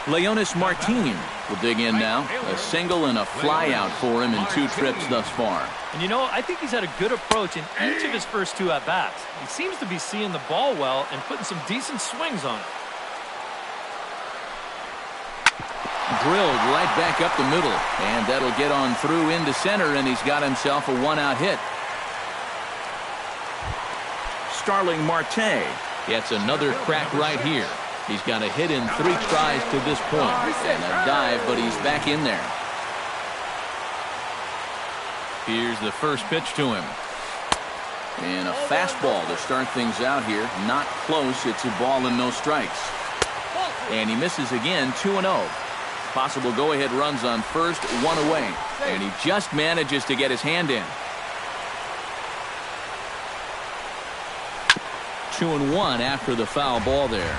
Leonis Martin will dig in now. A single and a fly out for him in 2 trips thus far. And you know, I think he's had a good approach in each of his first 2 at-bats. He seems to be seeing the ball well and putting some decent swings on it. Drilled right back up the middle, and that'll get on through into center, and he's got himself a 1-out hit. Starling Marte gets another crack right here. He's got a hit in 3 tries to this point, and a dive, but he's back in there. Here's the first pitch to him. And a fastball to start things out here. Not close. It's a ball and no strikes. And he misses again, 2-0. Possible go-ahead runs on first, one away. And he just manages to get his hand in. 2-1 after the foul ball there.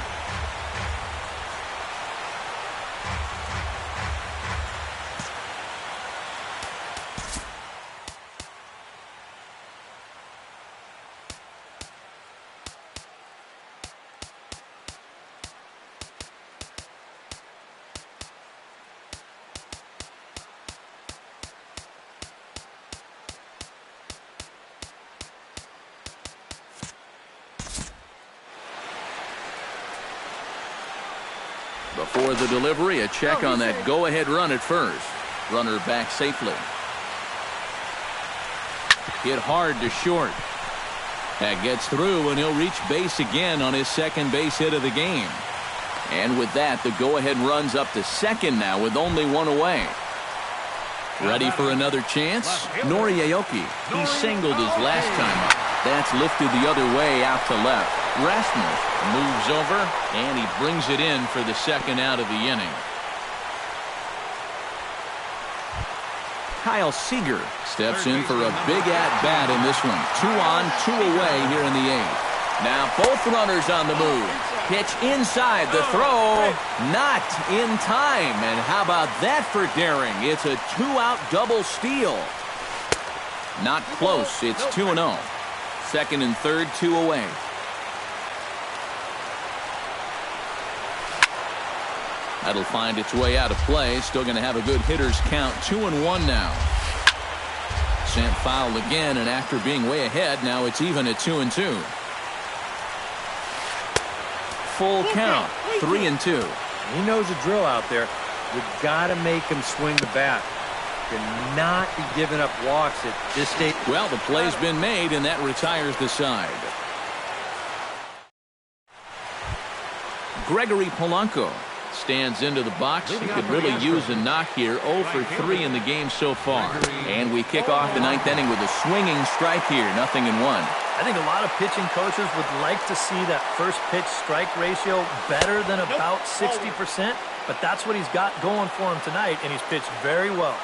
Before the delivery, a check on that go-ahead run at first. Runner back safely. Hit hard to short. That gets through, and he'll reach base again on his second base hit of the game. And with that, the go-ahead runs up to second now with only one away. Ready for another chance? Nori Aoki. He singled his last time up. That's lifted the other way out to left. Rasmus moves over, and he brings it in for the second out of the inning. Kyle Seager steps in for a big at-bat in this one. 2 on, 2 away here in the 8th. Now both runners on the move. Pitch inside, the throw not in time. And how about that for daring? It's a 2-out double steal. Not close. It's 2-0. Second and third, 2 away. That'll find its way out of play. Still going to have a good hitter's count. 2-1 now. Sent foul again, and after being way ahead, now it's even at 2-2. Full count. 3-2. He knows the drill out there. We've got to make him swing the bat. Cannot be giving up walks at this stage. Well, the play's been made, and that retires the side. Gregory Polanco stands into the box. He could really use a knock here. 0 for 3 in the game so far. And we kick off the 9th inning with a swinging strike here. 0-1. I think a lot of pitching coaches would like to see that first pitch strike ratio better than about 60%, but that's what he's got going for him tonight, and he's pitched very well.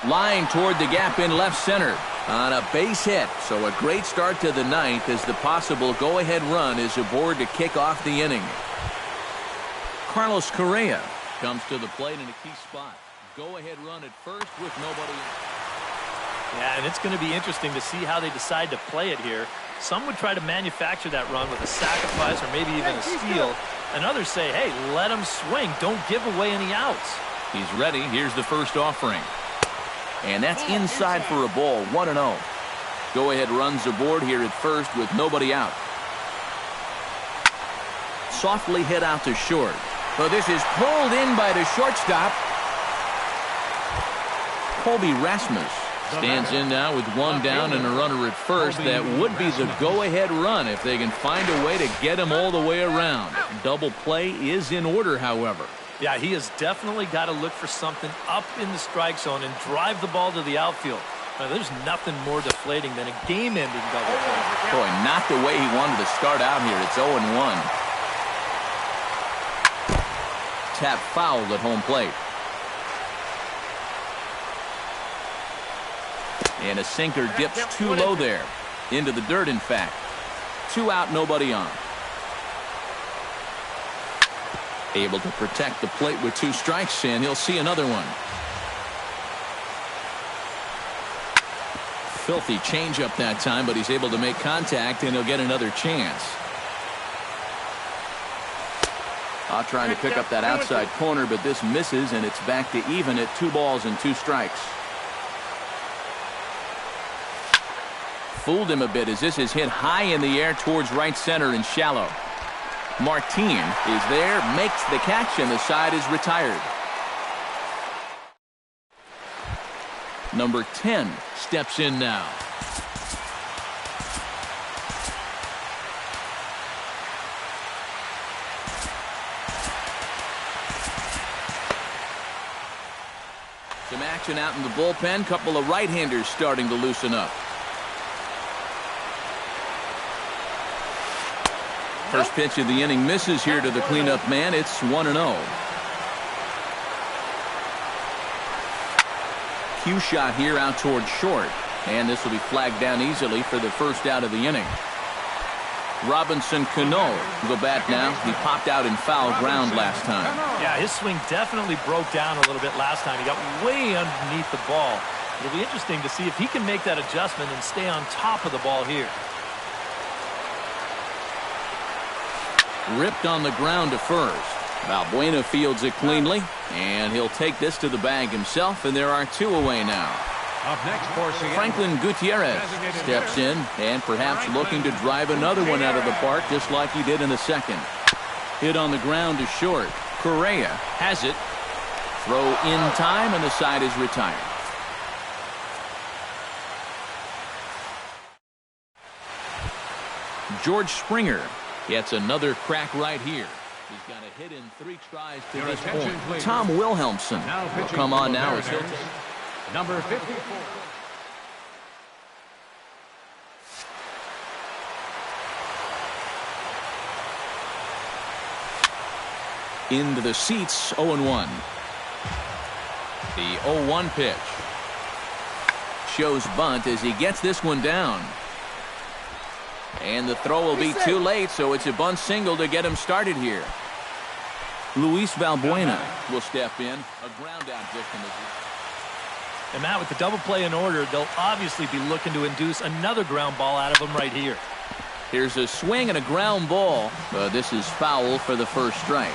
Line toward the gap in left center on a base hit. So a great start to the 9th as the possible go-ahead run is aboard to kick off the inning. Carlos Correa comes to the plate in a key spot. Go-ahead run at first with nobody out. Yeah, and it's going to be interesting to see how they decide to play it here. Some would try to manufacture that run with a sacrifice or maybe even a steal. And others say, hey, let him swing. Don't give away any outs. He's ready. Here's the first offering. And that's inside for a ball. 1-0. Go-ahead runs aboard here at first with nobody out. Softly hit out to short. But this is pulled in by the shortstop. Colby Rasmus stands in now with one down and a runner at first. That would be the go-ahead run if they can find a way to get him all the way around. Double play is in order, however. Yeah, he has definitely got to look for something up in the strike zone and drive the ball to the outfield. Now, there's nothing more deflating than a game-ending double play. Boy, not the way he wanted to start out here. It's 0-1. Tap fouled at home plate. And a sinker dips too low there. Into the dirt, in fact. 2 out, nobody on. Able to protect the plate with 2 strikes, and he'll see another one. Filthy changeup that time, but he's able to make contact, and he'll get another chance. Trying to pick up that outside corner, but this misses, and it's back to even at 2 balls and 2 strikes. Fooled him a bit as this is hit high in the air towards right center and shallow. Martin is there, makes the catch, and the side is retired. Number 10 steps in now. Some action out in the bullpen. Couple of right-handers starting to loosen up. First pitch of the inning misses here to the cleanup man. It's 1-0. Cue shot here out towards short. And this will be flagged down easily for the first out of the inning. Robinson Cano will go bat now. He popped out in foul ground last time. Yeah, his swing definitely broke down a little bit last time. He got way underneath the ball. It'll be interesting to see if he can make that adjustment and stay on top of the ball here. Ripped on the ground to first. Valbuena fields it cleanly, and he'll take this to the bag himself, and there are two away now. Up next for Seattle, Franklin Gutierrez steps in and perhaps looking to drive another one out of the park just like he did in the second. Hit on the ground to short. Correa has it. Throw in time, and the side is retired. George Springer gets another crack right here. He's got a hit in 3 tries to this point. Please. Tom Wilhelmsen will come on now as he'll take number 54. into the seats. 0-1. The 0-1 pitch shows bunt as he gets this one down. And the throw will be too late, so it's a bunt single to get him started here. Luis Valbuena will step in. A ground out victim. And Matt, with the double play in order, they'll obviously be looking to induce another ground ball out of him right here. Here's a swing and a ground ball. This is foul for the first strike.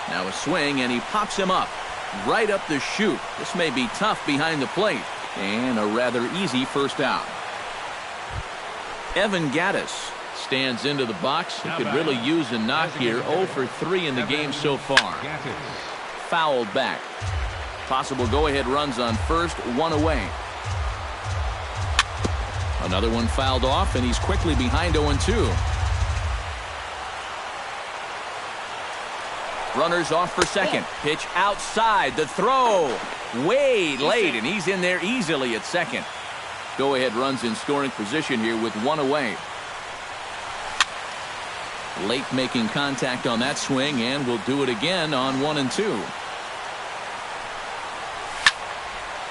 Now a swing, and he pops him up. Right up the chute. This may be tough behind the plate. And a rather easy first out. Evan Gattis stands into the box. He could really use a knock here. 0 for 3 in the game so far. Fouled back. Possible go-ahead runs on first, 1 away. Another one fouled off, and he's quickly behind 0-2. Runners off for second. Pitch outside. The throw way late, and he's in there easily at second. Go-ahead runs in scoring position here with 1 away. Late making contact on that swing, and will do it again on 1 and 2.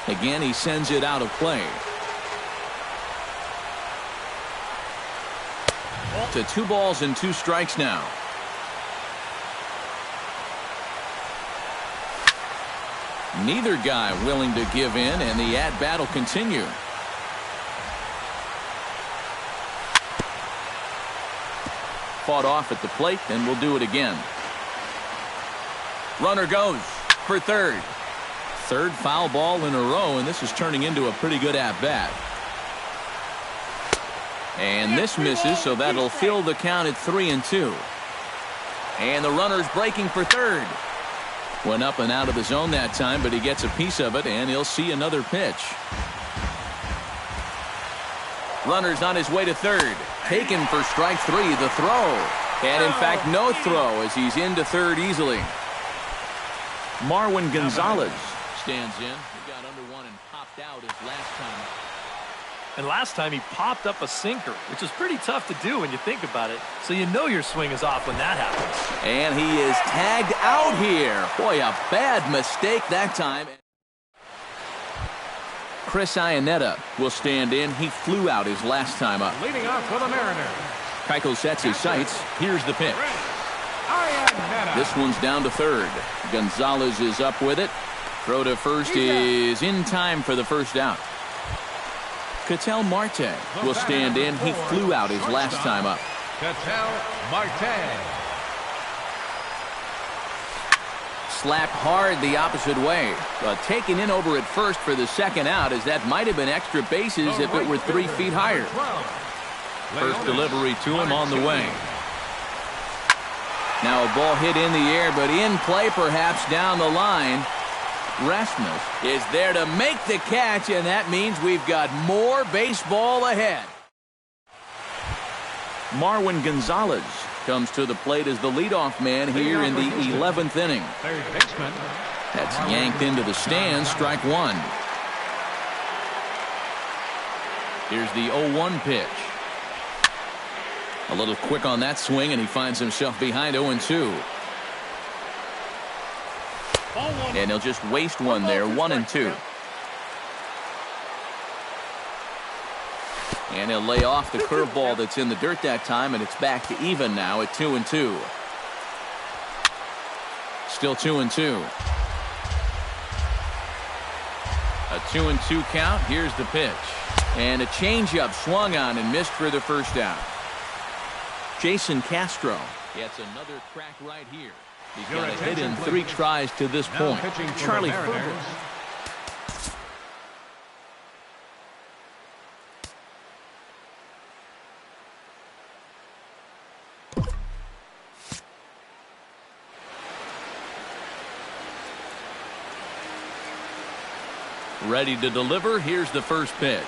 Again, he sends it out of play. To 2 balls and 2 strikes now. Neither guy willing to give in, and the at-bat will continue. Fought off at the plate, and will do it again. Runner goes for third. Third foul ball in a row, and this is turning into a pretty good at-bat. And this misses, so that'll fill the count at 3-2. And the runner's breaking for third. Went up and out of the zone that time, but he gets a piece of it, and he'll see another pitch. Runner's on his way to third. Taken for strike 3, the throw. And in fact, no throw as he's into third easily. Marwin Gonzalez stands in. He got under one and popped out his last time. And last time he popped up a sinker, which is pretty tough to do when you think about it. So you know your swing is off when that happens. And he is tagged out here. Boy, a bad mistake that time. Chris Iannetta will stand in. He flew out his last time up. Leading off for the Mariners. Keuchel sets his sights. Here's the pitch. Iannetta. This one's down to third. Gonzalez is up with it. Throw to first is in time for the first out. Ketel Marte will stand in. He flew out his last time up. Ketel Marte. Slapped hard the opposite way. But taken in over at first for the second out, as that might have been extra bases if it were 3 feet higher. First delivery to him on the way. Now a ball hit in the air, but in play perhaps down the line. Rasmus is there to make the catch, and that means we've got more baseball ahead. Marwin Gonzalez comes to the plate as the leadoff man here in the 11th inning. Third baseman. That's yanked into the stands, strike 1. Here's the 0-1 pitch. A little quick on that swing, and he finds himself behind 0-2. And he'll just waste one there, 1-2. And he'll lay off the curveball that's in the dirt that time, and it's back to even now at 2-2. Still 2-2. A 2-2 count. Here's the pitch. And a changeup swung on and missed for the first out. Jason Castro gets another crack right here. He's got a hit in 3 tries to this point. Charlie Ferber. Ready to deliver. Here's the first pitch.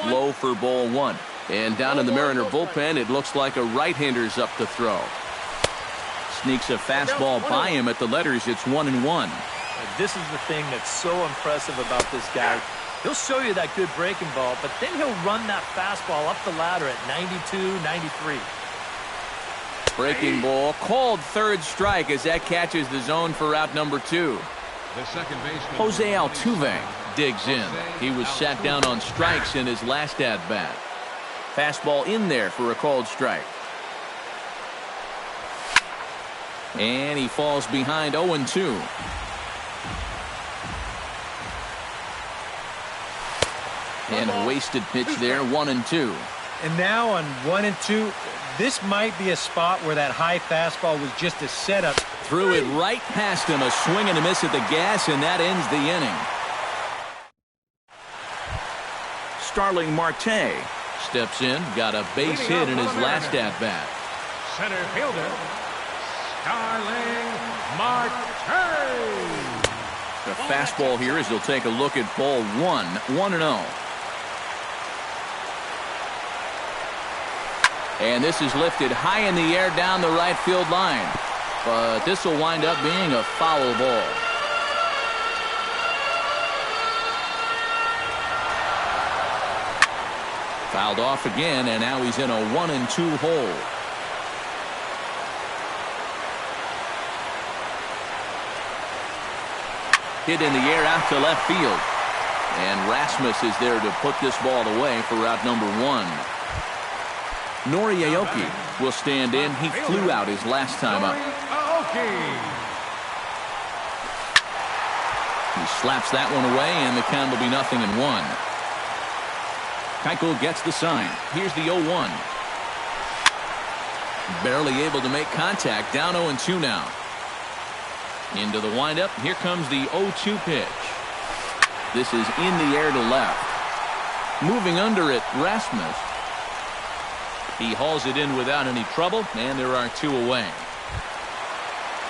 Low for ball 1. And down in the Mariner bullpen, it looks like a right-hander's up to throw. Sneaks a fastball by him at the letters. It's 1-1. This is the thing that's so impressive about this guy. He'll show you that good breaking ball, but then he'll run that fastball up the ladder at 92, 93. Breaking ball called third strike as that catches the zone for out number 2. The second baseman, Jose Altuve digs in. He was sat down on strikes in his last at-bat. Fastball in there for a called strike. And he falls behind 0-2. And a wasted pitch there, 1-2. And now on 1-2, this might be a spot where that high fastball was just a setup. Threw it right past him, a swing and a miss at the gas, and that ends the inning. Starling Marte steps in, got a base hit in his last at-bat. Center fielder, Starling Marte. The fastball here as he'll take a look at ball 1, 1-0. And this is lifted high in the air down the right field line. But this will wind up being a foul ball. Fouled off again, and now he's in a 1-2 hole. Hit in the air out to left field. And Rasmus is there to put this ball away for out number 1. Nori Aoki will stand in. He flew out his last time up. He slaps that one away, and the count will be 0-1. Keuchel gets the sign. Here's the 0-1. Barely able to make contact. Down 0-2 now. Into the windup. Here comes the 0-2 pitch. This is in the air to left. Moving under it, Rasmus. He hauls it in without any trouble, and there are 2 away.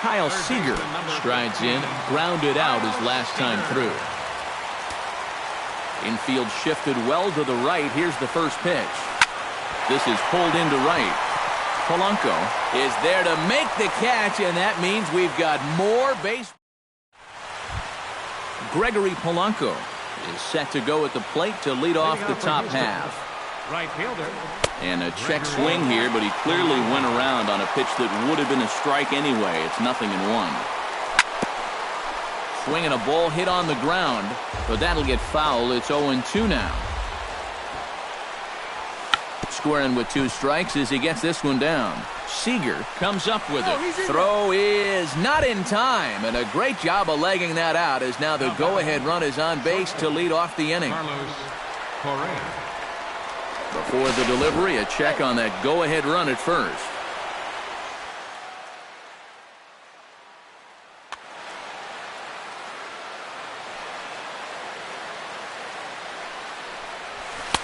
Kyle Seager strides in, grounded out his last time through. Infield shifted well to the right. Here's the first pitch. This is pulled into right. Polanco is there to make the catch, and that means we've got more base. Gregory Polanco is set to go at the plate to lead off the top half. Right fielder. And a check swing here, but he clearly went around on a pitch that would have been a strike anyway. It's 0-1. Swinging a ball hit on the ground, but that'll get foul. It's 0-2 now. Squaring with 2 strikes as he gets this one down. Seager comes up with it. Throw is not in time, and a great job of legging that out as now the go-ahead run is on base to lead off the inning. Before the delivery, a check on that go-ahead run at first.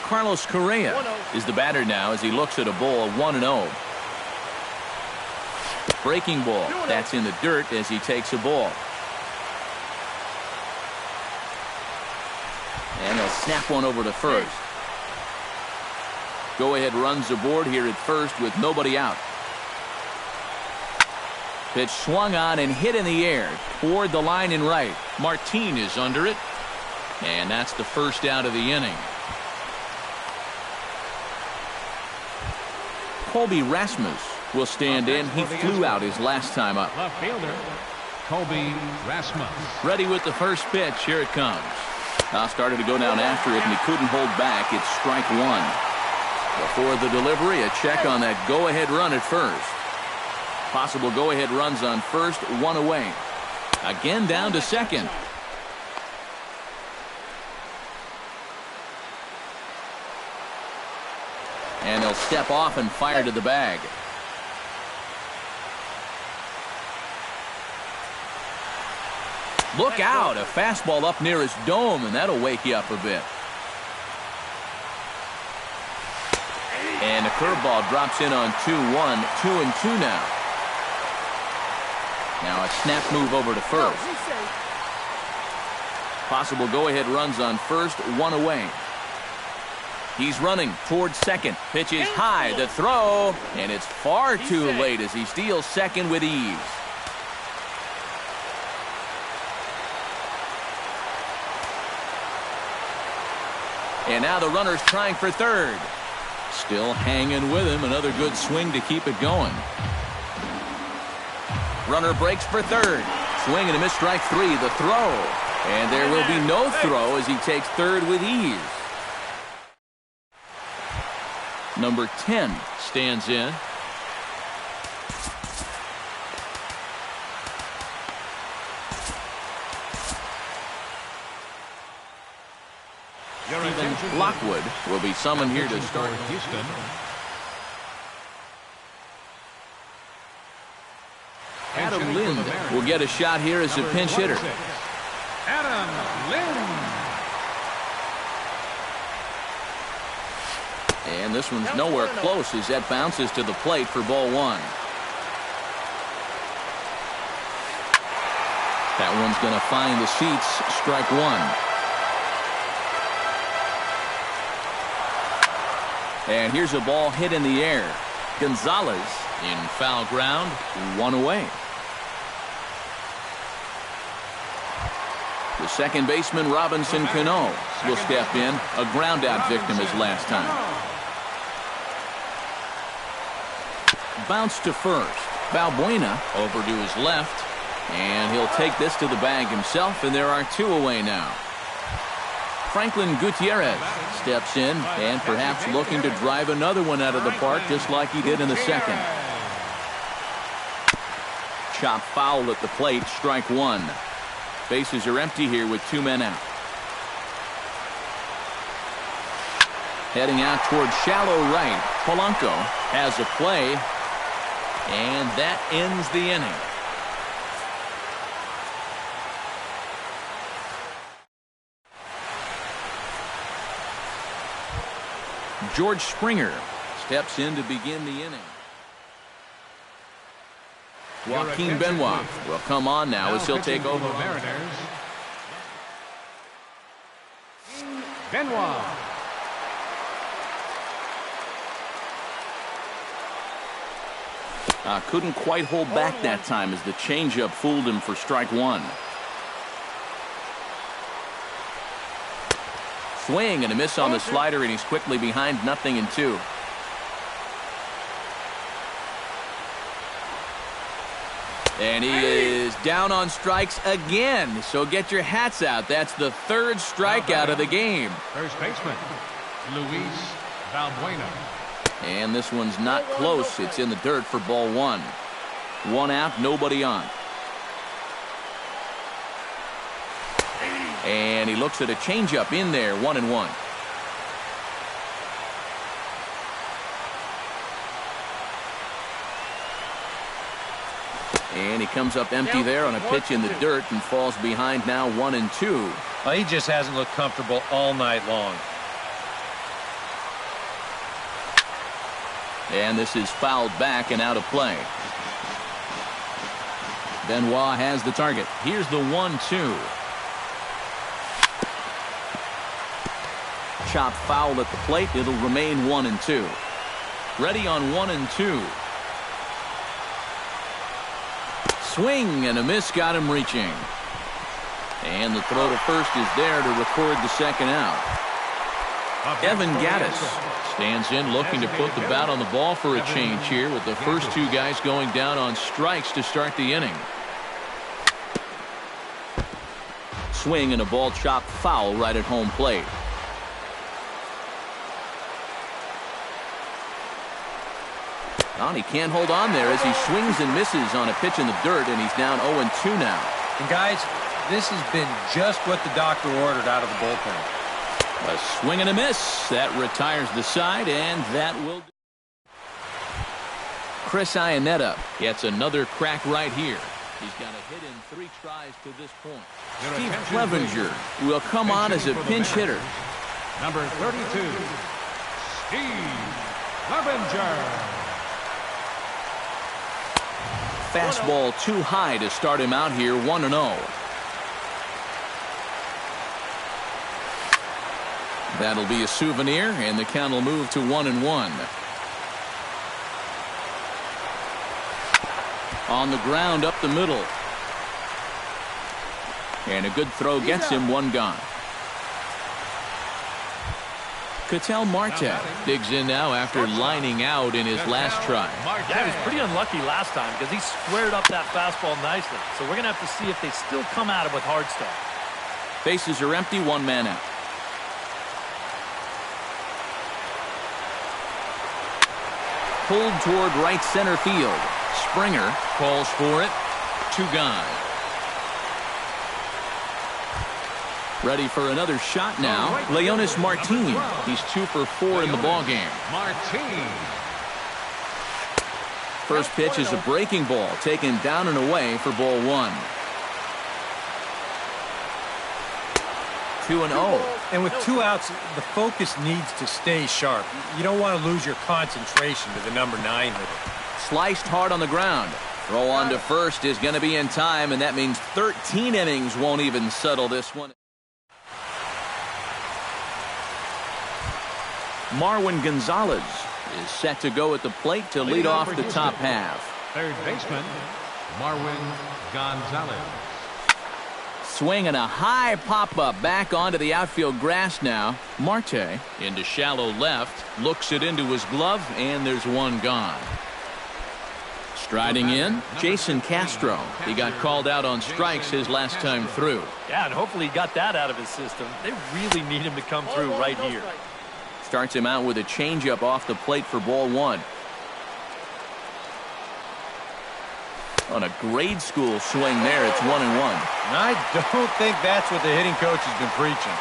Carlos Correa is the batter now as he looks at a ball 1-0. Breaking ball. That's in the dirt as he takes a ball. And he'll snap one over to first. Go-ahead runs aboard here at first with nobody out. Pitch swung on and hit in the air toward the line in right. Martin is under it. And that's the first out of the inning. Colby Rasmus will stand in. He flew out his last time up. Left fielder, Colby Rasmus. Ready with the first pitch. Here it comes. Started to go down after it, and he couldn't hold back. It's strike one. Before the delivery, a check on that go-ahead run at first. Possible go-ahead runs on first, one away. Again down to second. And he'll step off and fire to the bag. Look out, a fastball up near his dome, and that'll wake you up a bit. And a curveball drops in on 2-1, 2-2 now. Now a snap move over to first. Possible go-ahead runs on first, one away. He's running towards second. Pitch is high, the throw, and it's far too late as he steals second with ease. And now the runner's trying for third. Still hanging with him. Another good swing to keep it going. Runner breaks for third. Swing and a miss, strike three. The throw. And there will be no throw as he takes third with ease. Number 10 stands in. Stephen Lockwood will be summoned here to start. Houston. Adam Lind will get a shot here as a pinch hitter. Adam Lind. And this one's nowhere close as that bounces to the plate for ball one. That one's going to find the seats. Strike one. And here's a ball hit in the air. Gonzalez in foul ground, one away. The second baseman, Robinson Cano, will step in. A ground out victim as last time. Bounce to first. Balbuena over to his left. And he'll take this to the bag himself, and there are two away now. Franklin Gutierrez steps in and perhaps looking to drive another one out of the park just like he did in the second. Chop foul at the plate, strike one. Bases are empty here with two men out. Heading out toward shallow right. Polanco has a play, and that ends the inning. George Springer steps in to begin the inning. Joaquin Benoit will come on now as he'll take over. Mariners. Benoit. Couldn't quite hold back that time as the changeup fooled him for strike one. Swing and a miss on the slider, and he's quickly behind 0-2. And he is down on strikes again. So get your hats out. That's the third strikeout of the game. First baseman, Luis Balbuena. And this one's not close. It's in the dirt for ball one. One out, nobody on. And he looks at a changeup in there, 1-1. And he comes up empty there on a pitch in the dirt and falls behind now 1-2. Well, he just hasn't looked comfortable all night long. And this is fouled back and out of play. Benoit has the target. Here's the 1-2. Chop foul at the plate. It'll remain 1-2. Ready on 1-2. Swing and a miss got him reaching. And the throw to first is there to record the second out. Evan Gattis Stands in, looking to put the bat on the ball for a change here, with the first two guys going down on strikes to start the inning. Swing and a ball chopped foul right at home plate. He can't hold on there as he swings and misses on a pitch in the dirt, and he's down 0-2 now. And guys, this has been just what the doctor ordered out of the bullpen. A swing and a miss. That retires the side, and that will do. Chris Iannetta gets another crack right here. He's got a hit in 3 tries to this point. Steve Clevenger will come on as a pinch hitter. Number 32, Steve Clevenger. Fastball too high to start him out here, 1-0. That'll be a souvenir, and the count will move to 1-1. On the ground up the middle. And a good throw gets him, 1 gone. Ketel Marte digs in now after lining out in his last try. Yeah, he was pretty unlucky last time because he squared up that fastball nicely. So we're going to have to see if they still come at him with hard stuff. Bases are empty, 1 man out. Pulled toward right center field. Springer calls for it. 2 gone. Ready for another shot now. Leonis Martin. He's 2 for 4 in the ballgame. First pitch is a breaking ball taken down and away for ball 1. 2-0. And with 2 outs, the focus needs to stay sharp. You don't want to lose your concentration to the number 9 hitter. Sliced hard on the ground. Throw on to first is going to be in time, and that means 13 innings won't even settle this one. Marwin Gonzalez is set to go at the plate to lead off the top half. Third baseman, Marwin Gonzalez. Swing and a high pop-up back onto the outfield grass now. Marte into shallow left, looks it into his glove, and there's 1 gone. Striding in, Jason Castro. He got called out on strikes his last time through. Yeah, and hopefully he got that out of his system. They really need him to come through right here. Starts him out with a changeup off the plate for ball 1. On a grade school swing there, it's 1-1. And I don't think that's what the hitting coach has been preaching.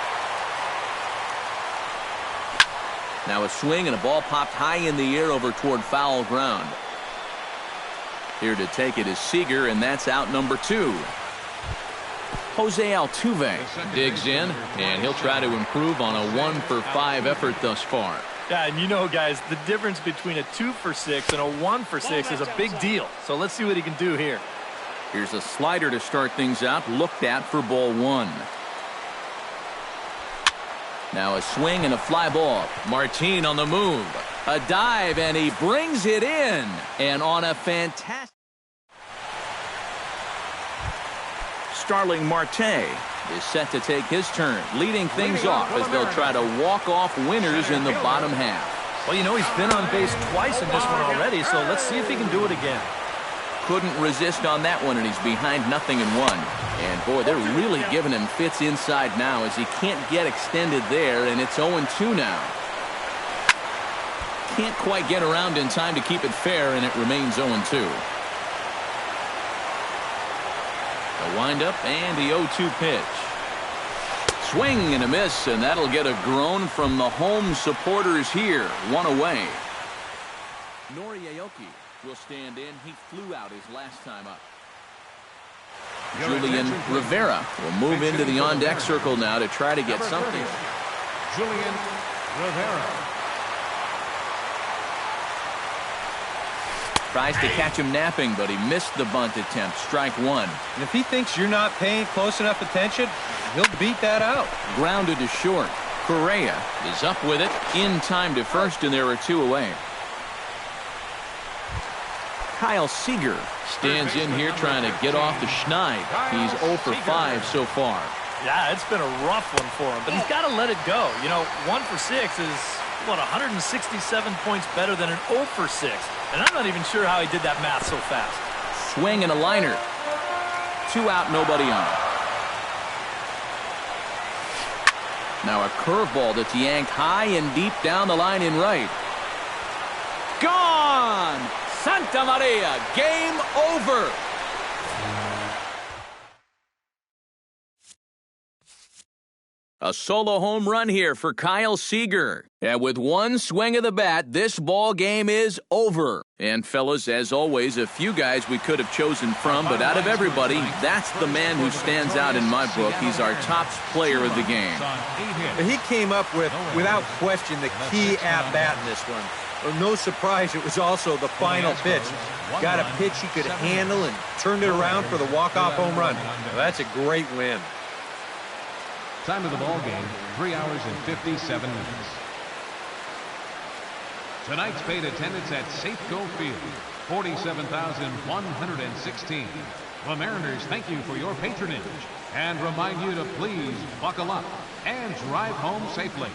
Now a swing and a ball popped high in the air over toward foul ground. Here to take it is Seager, and that's out number 2. Jose Altuve digs in, and he'll try to improve on a 1 for 5 effort thus far. Yeah, and you know, guys, the difference between a 2 for 6 and a 1 for 6 is a big deal. So let's see what he can do here. Here's a slider to start things out, looked at for ball 1. Now a swing and a fly ball. Martin on the move. A dive, and he brings it in. And on a fantastic... Starling Marte is set to take his turn, leading things off as they'll try to walk off winners in the bottom half. Well, you know, he's been on base twice in this one already, so let's see if he can do it again. Couldn't resist on that one, and he's behind 0-1. And, boy, they're really giving him fits inside now as he can't get extended there, and it's 0-2 now. Can't quite get around in time to keep it fair, and it remains 0-2. A windup and the 0-2 pitch. Swing and a miss, and that'll get a groan from the home supporters here. 1 away. Nori Aoki will stand in. He flew out his last time up. Julian Rivera will move into the on-deck circle now to try to get something. Julian Rivera. Tries to catch him napping, but he missed the bunt attempt. Strike 1. And if he thinks you're not paying close enough attention, he'll beat that out. Grounded to short. Correa is up with it. In time to first, and there are 2 away. Kyle Seager stands in here trying to get off the schneid. He's 0 for 5 so far. Yeah, it's been a rough one for him, but he's got to let it go. You know, 1 for 6 is What, 167 points better than an 0 for 6. And I'm not even sure how he did that math so fast. Swing and a liner. 2 out, nobody on. Now a curveball that's yanked high and deep down the line in right. Gone! Santa Maria, game over. A solo home run here for Kyle Seager. And with one swing of the bat, this ball game is over. And fellas, as always, a few guys we could have chosen from, but out of everybody, that's the man who stands out in my book. He's our top player of the game. He came up with, without question, the key at-bat in this one. Well, no surprise, it was also the final pitch. Got a pitch he could handle and turned it around for the walk-off home run. Well, that's a great win. Time of the ball game, 3 hours and 57 minutes. Tonight's paid attendance at Safeco Field, 47,116. The Mariners thank you for your patronage and remind you to please buckle up and drive home safely.